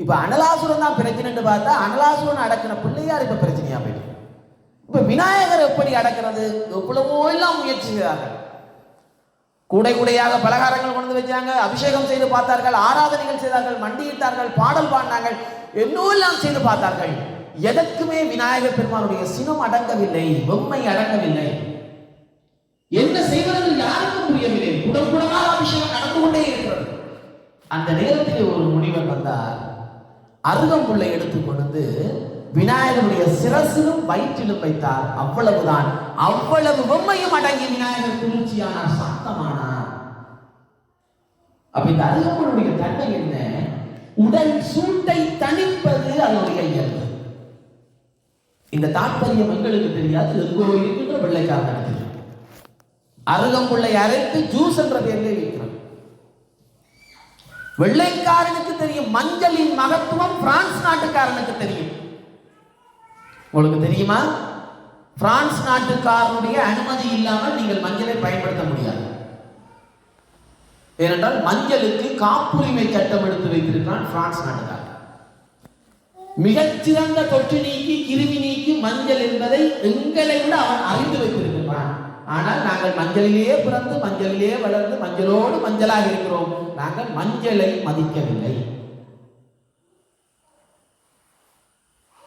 இப்ப அனலாசுரன் தான் பிரச்சனை என்று பார்த்தா அனலாசுரன் அடக்கின பிள்ளையார் இப்ப பிரச்சனையா போயிட்டு. இப்ப விநாயகர் எப்படி அடக்கிறது? எவ்வளவோ எல்லாம் முயற்சி செய்தார்கள். கூடை கூடையாக பலகாரங்கள் கொண்டு வச்சாங்க, அபிஷேகம் செய்து பார்த்தார்கள், ஆராதனைகள் செய்தார்கள், மண்டியிட்டார்கள், பாடல் பாடினார்கள், என்னெல்லாம் செய்து பார்த்தார்கள். எதற்குமே விநாயகர் பெருமானுடைய சினம் அடங்கவில்லை, பொம்மை அடங்கவில்லை. என்ன செய்வது யாருக்கும் புரியவில்லை. குடமாக அபிஷேகம் நடந்து கொண்டே இருக்கிறது. அந்த நேரத்தில் ஒரு முனிவர் வந்தார். அருகம்புல்லை எடுத்துக் கொண்டு விநாயகருடைய சிரசிலும் வயிற்றிலும் வைத்தார். அவ்வளவுதான். அவ்வளவு பொம்மையும் அடங்கி விநாயகர் குளிர்ச்சியானார், சாந்தமானார். அப்ப இந்த அருகம்புல்லுடைய தன்மை என்ன? உடல் சூட்டை தணிப்பது அதனுடைய இயல்பு. இந்த தாற்பயம் எங்களுக்கு தெரியாது, எங்கோ இருக்கின்ற வெள்ளைக்காரன் தெரியும். அருகம்புல்லை அரைத்து ஜூஸ் என்ற பெயரிலே விற்கிறோம். வெள்ளைக்காரனுக்கு தெரியும் மஞ்சளின் மகத்துவம், பிரான்ஸ் நாட்டுக்காரனுக்கு தெரியும். உங்களுக்கு தெரியுமா? பிரான்ஸ் நாட்டுக்காரனுடைய அனுமதி இல்லாமல் நீங்கள் மஞ்சளை பயன்படுத்த முடியாது. ஏனென்றால் மஞ்சளுக்கு காப்புரிமை சட்டம் எடுத்து வைத்திருக்கிறான் பிரான்ஸ் நாட்டுக்காரன். மிகச்சிறந்த தொற்று நீக்கி கிருமி நீக்கி மஞ்சள் என்பதை எங்களை விட அவன் அறிந்து வைத்திருக்கிறான். ஆனால் நாங்கள் மஞ்சளிலேயே பிறந்து மஞ்சளிலேயே வளர்ந்து மஞ்சளோடு மஞ்சளாக இருக்கிறோம். நாங்கள் மஞ்சளை மதிக்கவில்லை.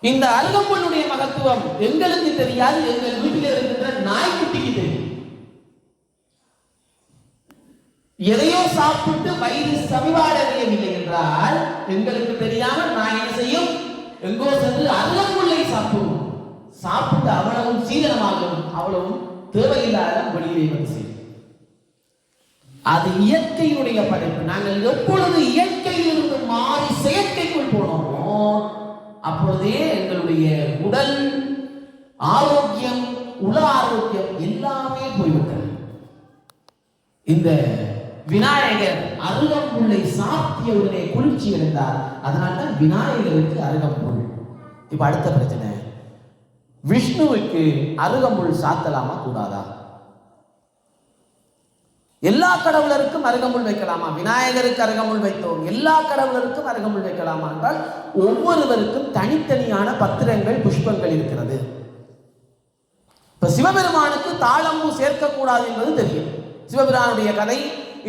இந்த அருகம்புல்லுடைய மகத்துவம் எங்களுக்கு தெரியாது, எங்கள் வீட்டில் இருக்கின்ற நாய்க்குட்டிக்கு தெரியும். எதையோ சாப்பிட்டு வயிறு சமிபாடவில்லை என்றால் எங்களுக்கு தெரியாமல் நான் என்ன செய்யும்? எங்கோ சென்று அருகம்புல்லை சாப்பிடுவோம். சாப்பிட்டு அவ்வளவும் சீதனமாகும், அவ்வளவும் தேவையில்லாத வெளியிலே வந்து செய்யும். அது இயற்கையினுடைய படைப்பு. நாங்கள் எப்பொழுது இயற்கையிலிருந்து மாறி செயற்கைக்குள் போனோமோ அப்பொழுதே எங்களுடைய உடல் ஆரோக்கியம், உள ஆரோக்கியம் எல்லாமே போய்விட்டது. இந்த விநாயகர் அருகம்புல்லை சாத்திய உடனே குளிர்ச்சி அடைந்தார். அதனால்தான் விநாயகருக்கு அருகம்புல். இப்ப அடுத்த பிரச்சனை, விஷ்ணுவுக்கு அருகம்புல் சாத்தலாமா கூடாதா? எல்லா கடவுளருக்கும் அருகம்புல் வைக்கலாமா? விநாயகருக்கு அருகம்புல் வைத்தோம், எல்லா கடவுளருக்கும் அருகம்புல் வைக்கலாமா என்றால் ஒவ்வொருவருக்கும் தனித்தனியான பத்திரங்கள், புஷ்பங்கள் இருக்கிறது. இப்ப சிவபெருமானுக்கு தாளம்பூ சேர்க்கக்கூடாது என்பது தெரியும். சிவபிரானுடைய கதை,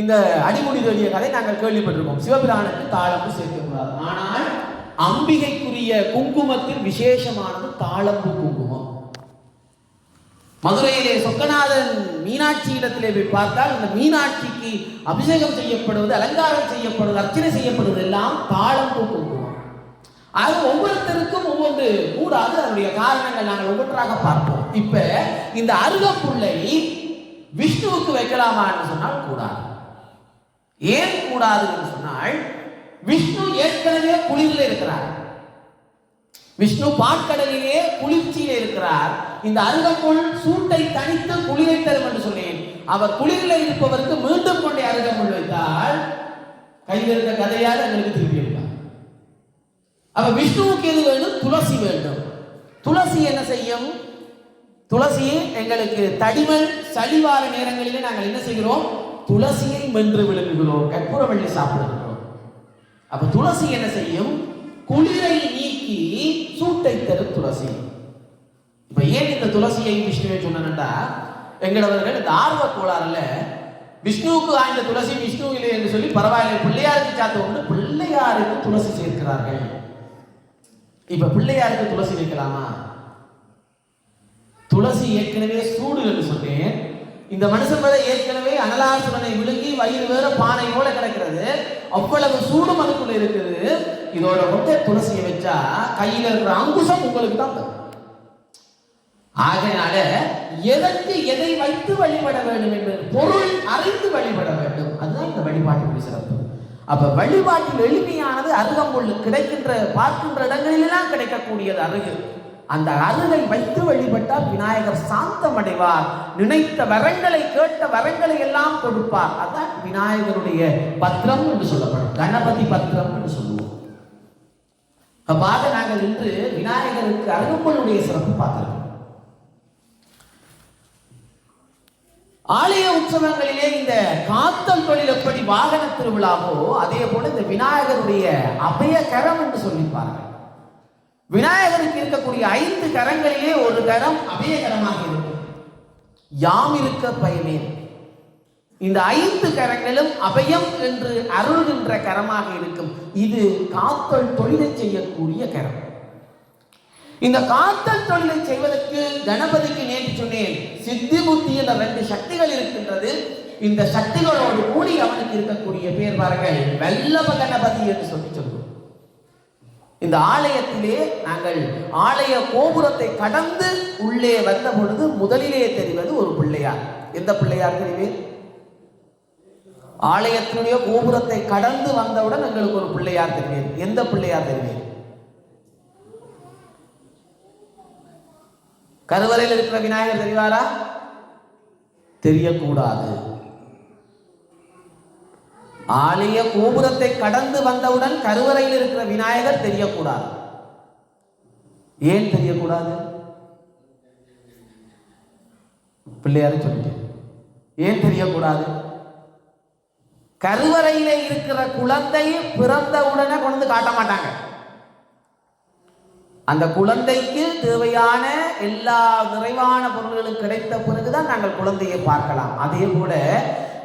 இந்த அடிமுடி தேடிய கதை நாங்கள் கேள்விப்பட்டிருக்கோம். சிவபிரானுக்கு தாளம்பூ சேர்க்கக்கூடாது. ஆனால் அம்பிகைக்குரிய குங்குமத்தில் விசேஷமானது தாளம்பூ குங்குமம். மதுரையிலே சொக்கநாதன் மீனாட்சி இடத்திலே போய் பார்த்தால் இந்த மீனாட்சிக்கு அபிஷேகம் செய்யப்படுவது, அலங்காரம் செய்யப்படுவது, அர்ச்சனை செய்யப்படுவது எல்லாம் தாளம்பூ குங்குமம். அது ஒவ்வொருத்தருக்கும் ஒவ்வொன்று கூடாது. அதனுடைய காரணங்கள் நாங்கள் ஒவ்வொன்றாக பார்ப்போம். இப்ப இந்த அருகம்புல்லை விஷ்ணுவுக்கு வைக்கலாமா என்று சொன்னால் கூடாது. ஏன் கூடாது என்று சொன்னால், விஷ்ணு ஏற்கனவே குளிரில் இருக்கிறார். விஷ்ணு பாற்கடலிலே குளிர்ச்சியிலே இருக்கிறார். இந்த அருகம்புல் சூட்டை தனித்து குளிரை தரும் என்று சொன்னேன். அவர் குளிரில் இருப்பவருக்கு மீண்டும் கொண்டே அருகம்புல் வைத்தால் கையில் இருக்க கதையால் எங்களுக்கு திருப்பி இருப்பார். அப்ப விஷ்ணுவுக்கு எது வேண்டும்? துளசி வேண்டும். துளசி என்ன செய்யும்? துளசி எங்களுக்கு தடிமல் சளிவார நேரங்களிலே நாங்கள் என்ன செய்கிறோம்? துளசியை மென்று விழுங்குகிறோம், கற்பூரவள்ளி சாப்பிடுகிறோம். அப்ப துளசி என்ன செய்யும்? குளிரை நீக்கி சூட்டை தரும் துளசி. இப்ப ஏன் இந்த துளசியை விஷ்ணுவை சொன்னா, எங்களவர்கள் இந்த ஆர்வ கோளாறுல விஷ்ணுவுக்கு ஆய்ந்த துளசி விஷ்ணு இல்லை என்று சொல்லி பரவாயில்லை பிள்ளையாருக்கு சாத்த கொண்டு பிள்ளையாருக்கு துளசி சேர்க்கிறார்கள். இப்ப பிள்ளையாருக்கு துளசி வைக்கலாமா? துளசி ஏற்கனவே சூடு என்று சொன்னேன். இந்த மனுஷன் மேல ஏற்கனவே அனலாசுரனை விழுங்கி வயிறு வேற பானை போல கிடக்கிறது. அவ்வளவு சூடும் அதுக்குள்ள இருக்குது. இதோட வந்து துளசியை வச்சா கையில இருக்கிற அங்குசம் உங்களுக்கு தான் தரும். ஆகையினால எதற்கு எதை வைத்து வழிபட வேண்டும் என்பது பொருள் அறிந்து வழிபட வேண்டும். அதுதான் இந்த வழிபாட்டின் சிறப்பு. அப்ப வழிபாட்டில் எளிமையானது அருகம்புல் கிடைக்கின்ற பார்க்கின்ற இடங்களிலெல்லாம் கிடைக்கக்கூடியது அருகு. அந்த அருகை வைத்து வழிபட்டால் விநாயகர் சாந்தம் அடைவார். நினைத்த வரங்களை, கேட்ட வரங்களை எல்லாம் கொடுப்பார். அதான் விநாயகருடைய பத்திரம் என்று சொல்லப்படும். கணபதி பத்திரம் என்று சொல்லுவோம். அவ்வாறு நாங்கள் இன்று விநாயகருக்கு அருகம்புல்லுடைய சிறப்பு பார்க்கிறோம். ஆலய உற்சவங்களிலே இந்த காத்தல் தொழில் எப்படி வாகன திருவிழாவோ அதே போல இந்த விநாயகருடைய அபயகரம் என்று சொல்லிப்பார்கள். விநாயகருக்கு இருக்கக்கூடிய 5 கரங்களிலே ஒரு கரம் அபயகரமாக இருக்கும். யாம் இருக்க பயமே. இந்த 5 கரங்களும் அபயம் என்று அருள்கின்ற கரமாக இருக்கும். இது காத்தல் தொழிலை செய்யக்கூடிய கரம். இந்த காத்தல் தொழிலை செய்வதற்கு கணபதிக்கு நேற்று சொன்னேன், சித்தி புத்தி என்ற 2 சக்திகள் இருக்கின்றது. இந்த சக்திகளோடு கூடி அவனுக்கு இருக்கக்கூடிய பேர் பாருங்கள், வல்லப கணபதி என்று சொல்லுவோம். இந்த ஆலயத்திலே நாங்கள் ஆலய கோபுரத்தை கடந்து உள்ளே வந்த பொழுது முதலிலே தெரிவது ஒரு பிள்ளையார். எந்த பிள்ளையார் தெரிவேன்? ஆலயத்தினுடைய கோபுரத்தை கடந்து வந்தவுடன் எங்களுக்கு ஒரு பிள்ளையார் தெரிவேன். எந்த பிள்ளையார் தெரிவேன்? கருவறையில் இருக்கிற விநாயகர் தெரிவாரா? தெரியக்கூடாது. ஆலய கோபுரத்தை கடந்து வந்தவுடன் கருவறையில் இருக்கிற விநாயகர் தெரியக்கூடாது. ஏன் தெரியக்கூடாது? பிள்ளையாரு சொல்லிட்டேன். ஏன் தெரியக்கூடாது? கருவறையிலே இருக்கிற குழந்தை பிறந்த உடனே கொண்டு காட்ட மாட்டாங்க. அந்த குழந்தைக்கு தேவையான எல்லா நிறைவான பொருள்களும் கிடைத்த பிறகுதான் நாங்கள் குழந்தையை பார்க்கலாம். அதே போல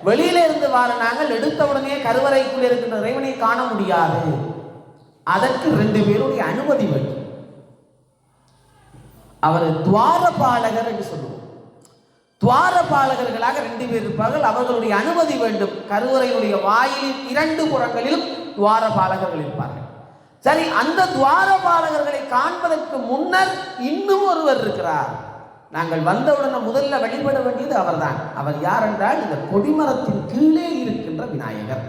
வெளியில இருந்து வார நாங்கள் எடுத்த உடனே கருவறைக்குள் இருக்கின்ற இறைவனை காண முடியாது. அதற்கு 2 பேருடைய அனுமதி வேண்டும். அவர் துவாரபாலகர் என்று சொல்லுவோம். துவாரபாலகர்களாக 2 பேர் இருப்பார்கள். அவர்களுடைய அனுமதி வேண்டும். கருவறையுடைய வாயிலின் 2 புறங்களிலும் துவாரபாலகர்கள் இருப்பார்கள். சரி, அந்த துவாரபாலகர்களை காண்பதற்கு முன்னர் இன்னும் ஒருவர் இருக்கிறார். நாங்கள் வந்தவுடனே முதல்ல வழிபட வேண்டியது அவர்தான். அவர் யார் என்றால் இந்த கொடிமரத்தின் கீழே இருக்கின்ற விநாயகர்.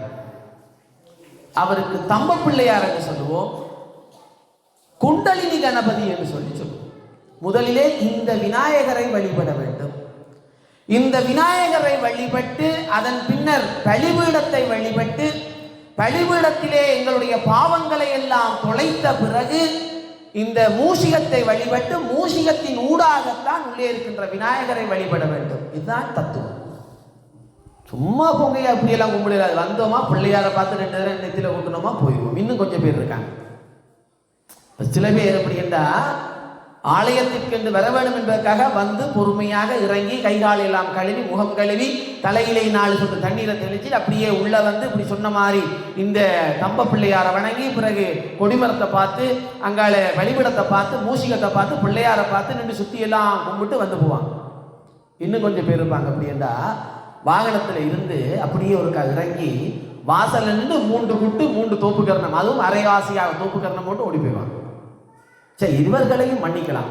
அவருக்கு தம்ப பிள்ளையார் என்று சொல்லுவோம், குண்டலினி கணபதி என்று சொல்லி சொல்லுவோம். முதலிலே இந்த விநாயகரை வழிபட வேண்டும். இந்த விநாயகரை வழிபட்டு அதன் பின்னர் பலிபீடத்தை வழிபட்டு பலிபீடத்திலே எங்களுடைய பாவங்களை எல்லாம் தொலைத்த பிறகு இந்த மூஷிகத்தை வழிபட்டு மூஷிகத்தின் ஊடாகத்தான் உள்ளே இருக்கின்ற விநாயகரை வழிபட வேண்டும். இதுதான் தத்துவம். சும்மா பொங்கையா அப்படியெல்லாம் கும்பிடாது. வந்தோமா பிள்ளையாரை பார்த்து 2 நேரம் நெத்தில கூட்டணுமா போயிடுவோம். இன்னும் கொஞ்சம் பேர் இருக்காங்க. சில பேர் எப்படி என்றா ஆலயத்திற்கு வர வேண்டும் என்பதற்காக வந்து பொறுமையாக இறங்கி கைகால் எல்லாம் கழுவி முகம் கழுவி தலையிலே 4 சொட்டு தண்ணீரை தெளிச்சு அப்படியே உள்ள வந்து இப்படி சொன்ன மாதிரி இந்த தம்ப பிள்ளையாரை வணங்கி பிறகு கொடிமரத்தை பார்த்து அங்கால வழிபடத்தை பார்த்து மூஷிகத்தை பார்த்து பிள்ளையாரை பார்த்து நின்று சுத்தி எல்லாம் கும்பிட்டு வந்து போவாங்க. இன்னும் கொஞ்சம் பேர் இருப்பாங்க. அப்படி என்றா வாகனத்தில் இருந்து அப்படியே ஒரு இறங்கி வாசல் நின்று 3 குட்டு 3 தோப்பு கரணம், அதுவும் அரைவாசியாக தோப்பு கரணம் போட்டு ஓடி போய்வாங்க. சரி, இவர்களையும் மன்னிக்கலாம்.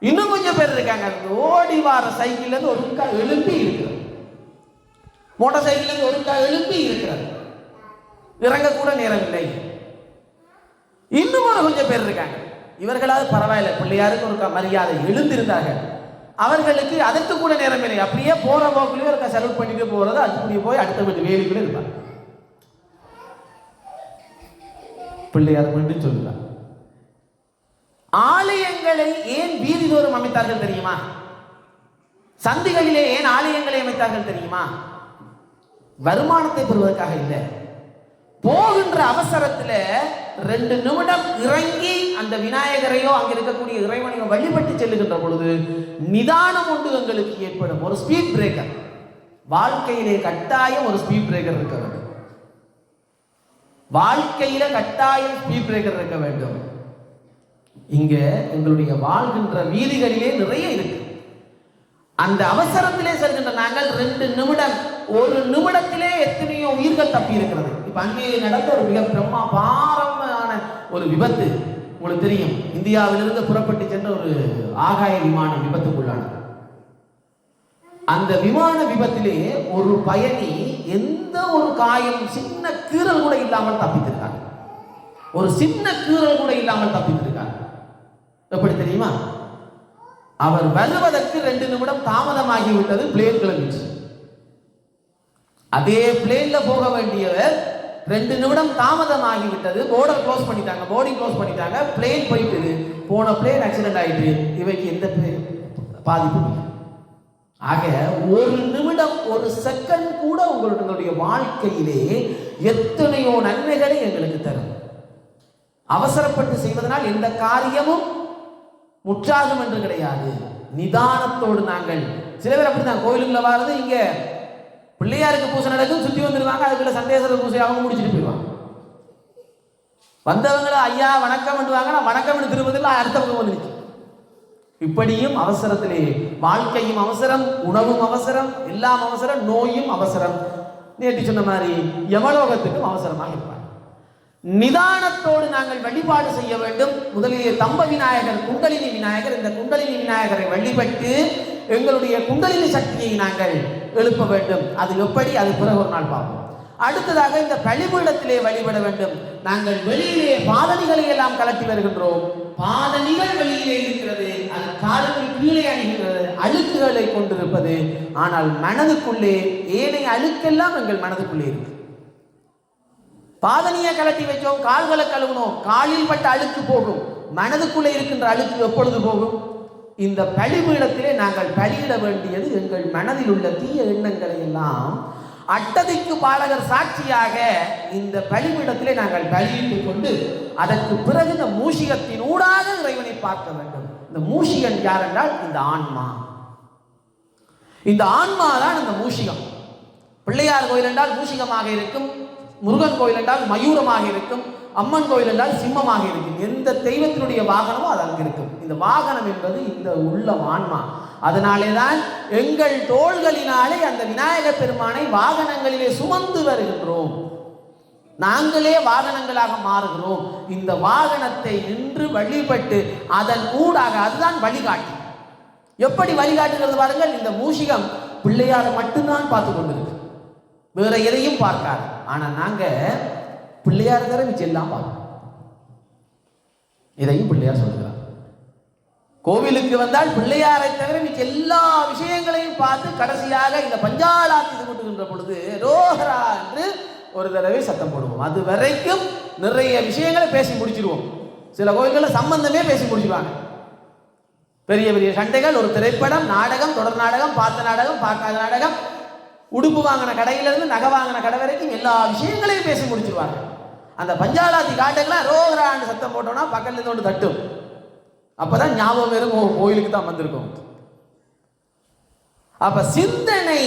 இன்னும் கொஞ்சம் பேர் இருக்காங்க. ஓடி வார சைக்கிள்ல இருந்து ஒருக்கா எழுப்பி இருக்கிறது, மோட்டார் சைக்கிள்ல இருந்து ஒருக்கா எழுப்பி இருக்கிறது, இறங்க கூட நேரம் இல்லை. இன்னும் ஒரு கொஞ்சம் பேர் இருக்காங்க. இவர்களாவது பரவாயில்லை, பிள்ளையாருக்கு ஒரு மரியாதை எழுந்திருந்தார்கள். அவர்களுக்கு அதற்கு கூட நேரம் இல்லை. அப்படியே போற போக்குலயே ஒரு செலவு பண்ணிட்டு போறது, அதுக்குள்ளே போய் அடுத்த வீட்டு வேலைக்குள்ள இருப்பாங்க. பிள்ளையார் மட்டும் சொல்லலாம். ஆலயங்களை ஏன் வீதிதோறும் அமைத்தார்கள் தெரியுமா? சந்திகளிலே ஏன் ஆலயங்களை அமைத்தார்கள் தெரியுமா? வருமானத்தை பெறுவதற்காக இல்லை. போகின்ற அவசரத்தில் 2 நிமிடம் இறங்கி அந்த விநாயகரையோ அங்க இருக்கக்கூடிய இறைவனையோ வழிபட்டு செல்லுகின்ற பொழுது நிதானம் ஒன்று எங்களுக்கு ஏற்படும். ஒரு ஸ்பீட் பிரேக்கர், வாழ்க்கையிலே கட்டாயம் ஒரு ஸ்பீட் பிரேக்கர் இருக்க வேண்டும். வாழ்க்கையில கட்டாயம் ஸ்பீட் பிரேக்கர் இருக்க வேண்டும். இங்க எங்களுடைய வாழ்கின்ற வீதிகளிலே நிறைய இருக்கு. அந்த அவசரத்திலே செல்கின்ற நாங்கள் 2 நிமிடம், 1 நிமிடத்திலே எத்தனையோ உயிர்கள் தப்பி இருக்கிறது. இப்ப அங்கே நடந்த ஒரு மிக பாரமான ஒரு விபத்து உங்களுக்கு தெரியும். இந்தியாவிலிருந்து புறப்பட்டு சென்ற ஒரு ஆகாய விமானம் விபத்துக்குள்ளானது. அந்த விமான விபத்திலே ஒரு பயணி எந்த ஒரு காயம், சின்ன கீறல் கூட இல்லாமல் தப்பித்திருக்காங்க. ஒரு சின்ன கீறல் கூட இல்லாமல் தப்பித்திருக்காங்க. எப்படி தெரியுமா? அவர் வருவதற்கு 2 நிமிடம் தாமதமாகிவிட்டது. பிளேன் கிளம்பிச்சு. அதே பிளேன்ல போக வேண்டியவர் 2 நிமிடம் தாமதமாகிவிட்டது. போர்டர் க்ளோஸ் பண்ணிட்டாங்க, போர்டிங் க்ளோஸ் பண்ணிட்டாங்க. பிளேன் போயிட்டு போன பிளேன் ஆக்சிடென்ட் ஆயிட்டு இவைக்கு எந்த பாதிப்பும் இல்லை. ஆக 1 நிமிடம், 1 செகண்ட் கூட உங்களுடைய வாழ்க்கையிலே எத்தனையோ நன்மைகளை எங்களுக்கு தரும். அவசரப்பட்டு செய்வதனால் எந்த காரியமும் முற்றாகும் என்று கிடையாது. நிதானத்தோடு நாங்கள் சில பேர் அப்படித்தான் கோயிலுக்குள்ள வர்றது, இங்க பிள்ளையாருக்கு பூசை நடக்கும், சுத்தி வந்துருவாங்க, அதுக்குள்ள சண்டேஸ்வரர் பூசை அவங்க முடிச்சுட்டு போயிடுவாங்க. வந்தவங்கள ஐயா வணக்கம் பண்ணுவாங்க, நான் வணக்கம் திரும்பதில் அடுத்தவங்க வந்துருச்சு. இப்படியும் அவசரத்திலே வாழ்க்கையும் அவசரம், உணவும் அவசரம், எல்லாம் அவசரம், நோயும் அவசரம். நேற்று சொன்ன மாதிரி யமலோகத்துக்கும் அவசரமாக இருப்பாங்க. நிதானத்தோடு நாங்கள் வழிபாடு செய்ய வேண்டும். முதலிலே தம்ப விநாயகர், குண்டலினி விநாயகர், இந்த குண்டலினி விநாயகரை வழிபட்டு எங்களுடைய குண்டலினி சக்தியை நாங்கள் எழுப்ப வேண்டும். அது எப்படி, அது பிறகு ஒரு நாள் பார்ப்போம். அடுத்ததாக இந்த பலிபீடத்திலே வழிபட வேண்டும். நாங்கள் வெளியிலே பாதணிகளை எல்லாம் கலட்டி வருகின்றோம். பாதணிகள் வெளியிலே இருக்கிறது, அது காலுக்கு கீழே அணிகிறது, அழுக்குகளை கொண்டிருப்பது. ஆனால் மனதுக்குள்ளே ஏனைய அழுக்கெல்லாம் எங்கள் மனதுக்குள்ளே இருக்கு. பாதணியை கலட்டி வச்சோம், கால்களை கழுவினோம், காலில் பட்ட அழுக்கு போகும். மனதுக்குள்ளே இருக்கின்ற அழுக்கு எப்பொழுது போகும்? இந்த பலிபீடத்திலே நாங்கள் பலியிட வேண்டியது எங்கள் மனதில் உள்ள தீய எண்ணங்களை எல்லாம் அட்டதிக்கு பாலகர் சாட்சியாக இந்த பலிபீடத்திலே நாங்கள் பலியிட்டுக் கொண்டு அதற்கு பிறகு இந்த மூஷிகத்தின் ஊடாக இறைவனை பார்க்க வேண்டும். இந்த மூஷிகன் யார் என்றால் இந்த ஆன்மா. இந்த ஆன்மா தான் இந்த மூஷிகம். பிள்ளையார் கோயில் என்றால் மூஷிகமாக இருக்கும், முருகன் கோயில் என்றால் மயூரமாக இருக்கும், அம்மன் கோயில் என்றால் சிம்மமாக இருக்கும். எந்த தெய்வத்தினுடைய வாகனமோ அது அங்கு இருக்கும். இந்த வாகனம் என்பது இந்த உள்ள ஆன்மா. அதனாலே தான் எங்கள் தோள்களினாலே அந்த விநாயகர் பெருமானை வாகனங்களிலே சுமந்து வருகின்றோம். நாங்களே வாகனங்களாக மாறுகிறோம். இந்த வாகனத்தை நின்று வழிபட்டு அதன் ஊடாக, அதுதான் வழிகாட்டி. எப்படி வழிகாட்டுகிறது பாருங்கள். இந்த மூஷிகம் பிள்ளையாரை மட்டும்தான் பார்த்து கொண்டிருக்கு, வேற எதையும் பார்க்காது. ஆனா நாங்க பிள்ளையார் தர மிச்செல்லாம் பார்ப்போம். இதையும் பிள்ளையார் சொல்லுகிறார். கோவிலுக்கு வந்தால் பிள்ளையாரை தவிர மிச்ச எல்லா விஷயங்களையும் பார்த்து கடைசியாக இந்த பஞ்சாலாத்தி கூட்டுகின்ற பொழுது ரோஹரா என்று ஒரு தடவை சத்தம் போடுவோம். அது வரைக்கும் நிறைய விஷயங்களை பேசி முடிச்சிருவோம். சில கோயில்களில் சம்பந்தமே பேசி முடிச்சிருவாங்க. பெரிய பெரிய சண்டைகள், ஒரு திரைப்படம், நாடகம், தொடர் நாடகம், பார்த்த நாடகம், பார்க்காத நாடகம், உடுப்பு வாங்கின கடையிலிருந்து நகை வாங்கின கடை வரைக்கும் எல்லா விஷயங்களையும் பேசி முடிச்சிருவாங்க. அந்த பஞ்சாலாத்தி காட்டுக்கெல்லாம் ரோஹரான்னு சத்தம் போட்டோம்னா பக்கத்துல இருந்து ஒன்று தட்டும். அப்பதான் ஞாபகம் இருக்கும், கோயிலுக்கு தான் வந்திருக்கும். அப்ப சிந்தனை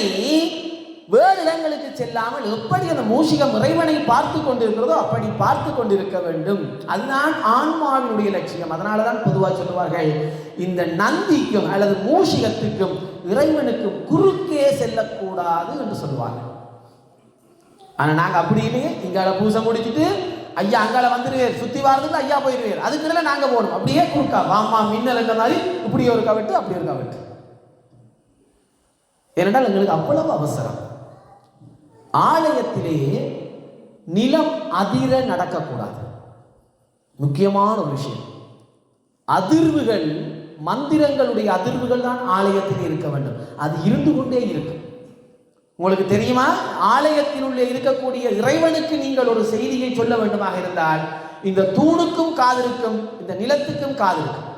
வேறு இடங்களுக்கு செல்லாமல் எப்படி அந்த மூஷிகம் இறைவனை பார்த்து கொண்டிருக்கிறதோ அப்படி பார்த்து கொண்டிருக்க வேண்டும். அதுதான் ஆன்மாவினுடைய லட்சியம். அதனாலதான் பொதுவாக சொல்லுவார்கள், இந்த நந்திக்கும் அல்லது மூஷிகத்துக்கும் இறைவனுக்கும் குறுக்கே செல்லக்கூடாது என்று சொல்லுவாங்க. ஆனா நாங்க அப்படி இல்லையே, இங்கால பூசை முடிச்சுட்டு ஐயா அங்கால வந்துடுவேர், சுத்தி வாரதுக்கு ஐயா போயிடுவேர், அதுக்குள்ள நாங்க போகணும். அப்படியே குறுக்கா வாமா மின்னல் என்ற மாதிரி இப்படி ஒரு கவட்டு அப்படி ஒரு கவட்டு. ஏனென்றால் எங்களுக்கு அவ்வளவு அவசரம். ஆலயத்திலே நிலம் அதிர நடக்கக்கூடாது. முக்கியமான ஒரு விஷயம். அதிர்வுகள், மந்திரங்களுடைய அதிர்வுகள் தான் ஆலயத்தில் இருக்க வேண்டும். அது இருந்து கொண்டே இருக்கும். உங்களுக்கு தெரியுமா, ஆலயத்தினுள்ளே இருக்கக்கூடிய இறைவனுக்கு நீங்கள் ஒரு செய்தியை சொல்ல வேண்டுமாக இருந்தால் இந்த தூணுக்கும் காது இருக்கும், இந்த நிலத்துக்கும் காது இருக்கும்.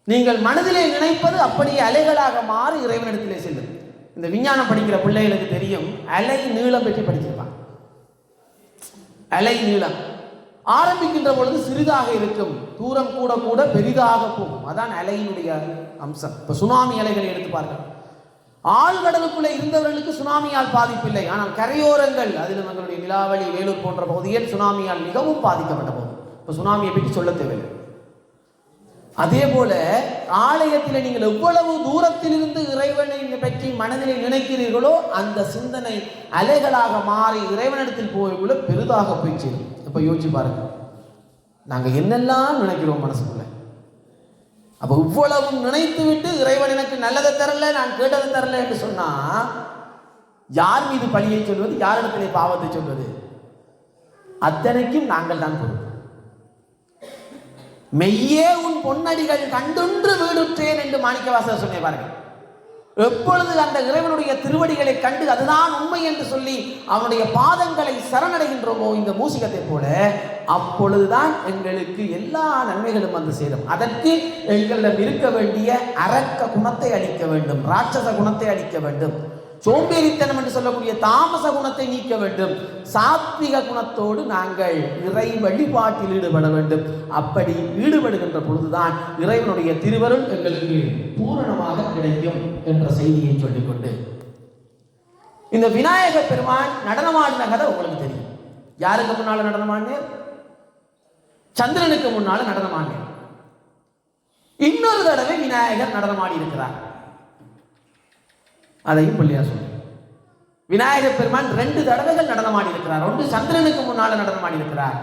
நீங்கள் மனதிலே நினைப்பது அப்படியே அலைகளாக மாறி இறைவனிடத்திலே செல்லும். இந்த விஞ்ஞானம் படிக்கிற பிள்ளைகளுக்கு தெரியும், அலை நீளம் பற்றி படிச்சிருப்பாங்க. அலை நீளம் ஆரம்பிக்கின்ற பொழுது சிறிதாக இருக்கும், தூரம் கூட கூட பெரிதாக போகும். அதான் அலையினுடைய அம்சம். இப்ப சுனாமி அலைகளை எடுத்து பாருங்கள். ஆழ்கடலுக்குள்ளே இருந்தவர்களுக்கு சுனாமியால் பாதிப்பில்லை. ஆனால் கரையோரங்கள், அதிலும் எங்களுடைய நிலாவளி, வேலூர் போன்ற பகுதியில் சுனாமியால் மிகவும் பாதிக்கப்பட்ட போது இப்ப சுனாமியை பற்றி சொல்ல தேவையில்லை. அதே போல ஆலயத்தில் நீங்கள் எவ்வளவு தூரத்தில் இருந்து இறைவனை பற்றி மனதிலே நினைக்கிறீர்களோ அந்த சிந்தனை அலைகளாக மாறி இறைவனிடத்தில் போய்க்குள்ள பெரிதாக போய் சேரும். இப்ப யோசிச்சு பாருங்க, நாங்க என்னெல்லாம் நினைக்கிறோம் மனசுக்குள்ள. அப்ப இவ்வளவும் நினைத்து விட்டு இறைவன் எனக்கு நல்லதை தரல, நான் கேட்டதை தரல என்று சொன்னா யார் மீது பழியை சொல்வது, யாரிடத்திலே பாவத்தை சொல்வது? அத்தனைக்கும் நாங்கள் தான் பொறுப்பு. மெய்யே உன் பொன்னடிகள் கண்டுன்று வீடுற்றேன் என்று மாணிக்கவாசகர் சொன்னே பாருங்கள். எப்பொழுது அந்த இறைவனுடைய திருவடிகளை கண்டு அதுதான் உண்மை என்று சொல்லி அவனுடைய பாதங்களை சரணடைகின்றோமோ இந்த மூஷிகத்தை போல, அப்பொழுதுதான் எங்களுக்கு எல்லா நன்மைகளும் வந்து சேரும். அதற்கு எங்களிடம் இருக்க வேண்டிய அரக்க குணத்தை அளிக்க வேண்டும், ராட்சச குணத்தை அளிக்க வேண்டும், சோம்பேறித்தனம் என்று சொல்லக்கூடிய தாமச குணத்தை நீக்க வேண்டும், சாத்விக குணத்தோடு நாங்கள் இறை வழிபாட்டில் ஈடுபட வேண்டும். அப்படி ஈடுபடுகின்ற பொழுதுதான் இறைவனுடைய திருவருள் எங்களுக்கு பூரணமாக கிடைக்கும் என்ற செய்தியை சொல்லிக்கொண்டு, இந்த விநாயக பெருமான் நடனமாடின கதை உங்களுக்கு தெரியும். யாருக்கு முன்னால நடனமாடினேன்? சந்திரனுக்கு முன்னால நடனமாடினேன். இன்னொரு தடவை விநாயகர் நடனமாடி இருக்கிறார். அதையும் பிள்ளையார் சொல்லு. விநாயகர் பெருமான் 2 தடவைகள் நடனமாடி இருக்கிறார். ஒன்று சந்திரனுக்கு முன்னால நடனமாடி இருக்கிறார்,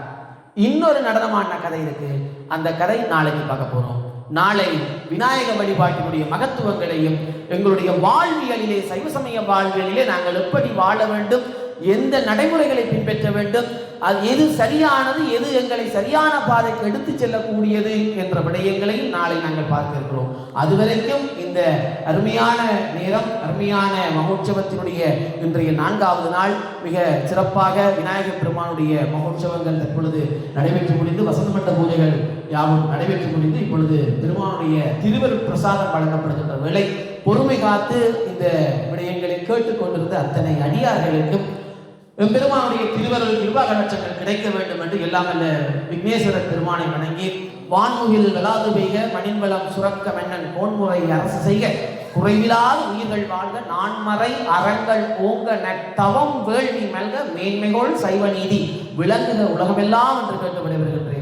இன்னொரு நடனமாடின கதை இருக்கு. அந்த கதை நாளைக்கு பார்க்க போறோம். நாளை விநாயக வழிபாட்டினுடைய மகத்துவங்களையும் எங்களுடைய வாழ்வியலிலே, சைவ சமய வாழ்வியலிலே நாங்கள் எப்படி வாழ வேண்டும், எந்த நடைமுறைகளை பின்பற்ற வேண்டும், அது எது சரியானது, எது எங்களை சரியான பாதைக்கு எடுத்து செல்லக்கூடியது என்ற விடயங்களையும் நாளை நாங்கள் பார்க்க இருக்கிறோம். அதுவரைக்கும் இந்த அருமையான நேரம், அருமையான மகோற்சவத்தினுடைய இன்றைய 4வது நாள் மிக சிறப்பாக விநாயகர் பெருமானுடைய மகோற்சவங்கள் தற்பொழுது நடைபெற்று முடிந்து, வசந்தமட்ட பூஜைகள் யாவும் நடைபெற்று முடிந்து, இப்பொழுது பெருமானுடைய திருவருட் பிரசாதம் வழங்கப்படுகின்ற வேளை பொறுமை காத்து இந்த விடயங்களை கேட்டுக்கொண்டிருந்த அத்தனை அடியார்களுக்கும் பெருமானுடைய திருவருள் கிருபா கடாட்சங்கள் கிடைக்க வேண்டும் என்று எல்லாம் அல்ல விக்னேஸ்வரர் பெருமானை வணங்கி, வான்முகில் விளாது பெய்க, மணின்வளம் சுரக்க, மன்னன் கோன்முறை அரசு செய்க, குறைவிலாத உயிர்கள் வாழ்க, நான்மறை அறங்கள் ஓங்க, நத்தவம் வேள்வி மல்க, மேன்மைகோள் சைவ நீதி விளங்குக உலகமெல்லாம் என்று கேட்டு விடைபெறுகின்றேன்.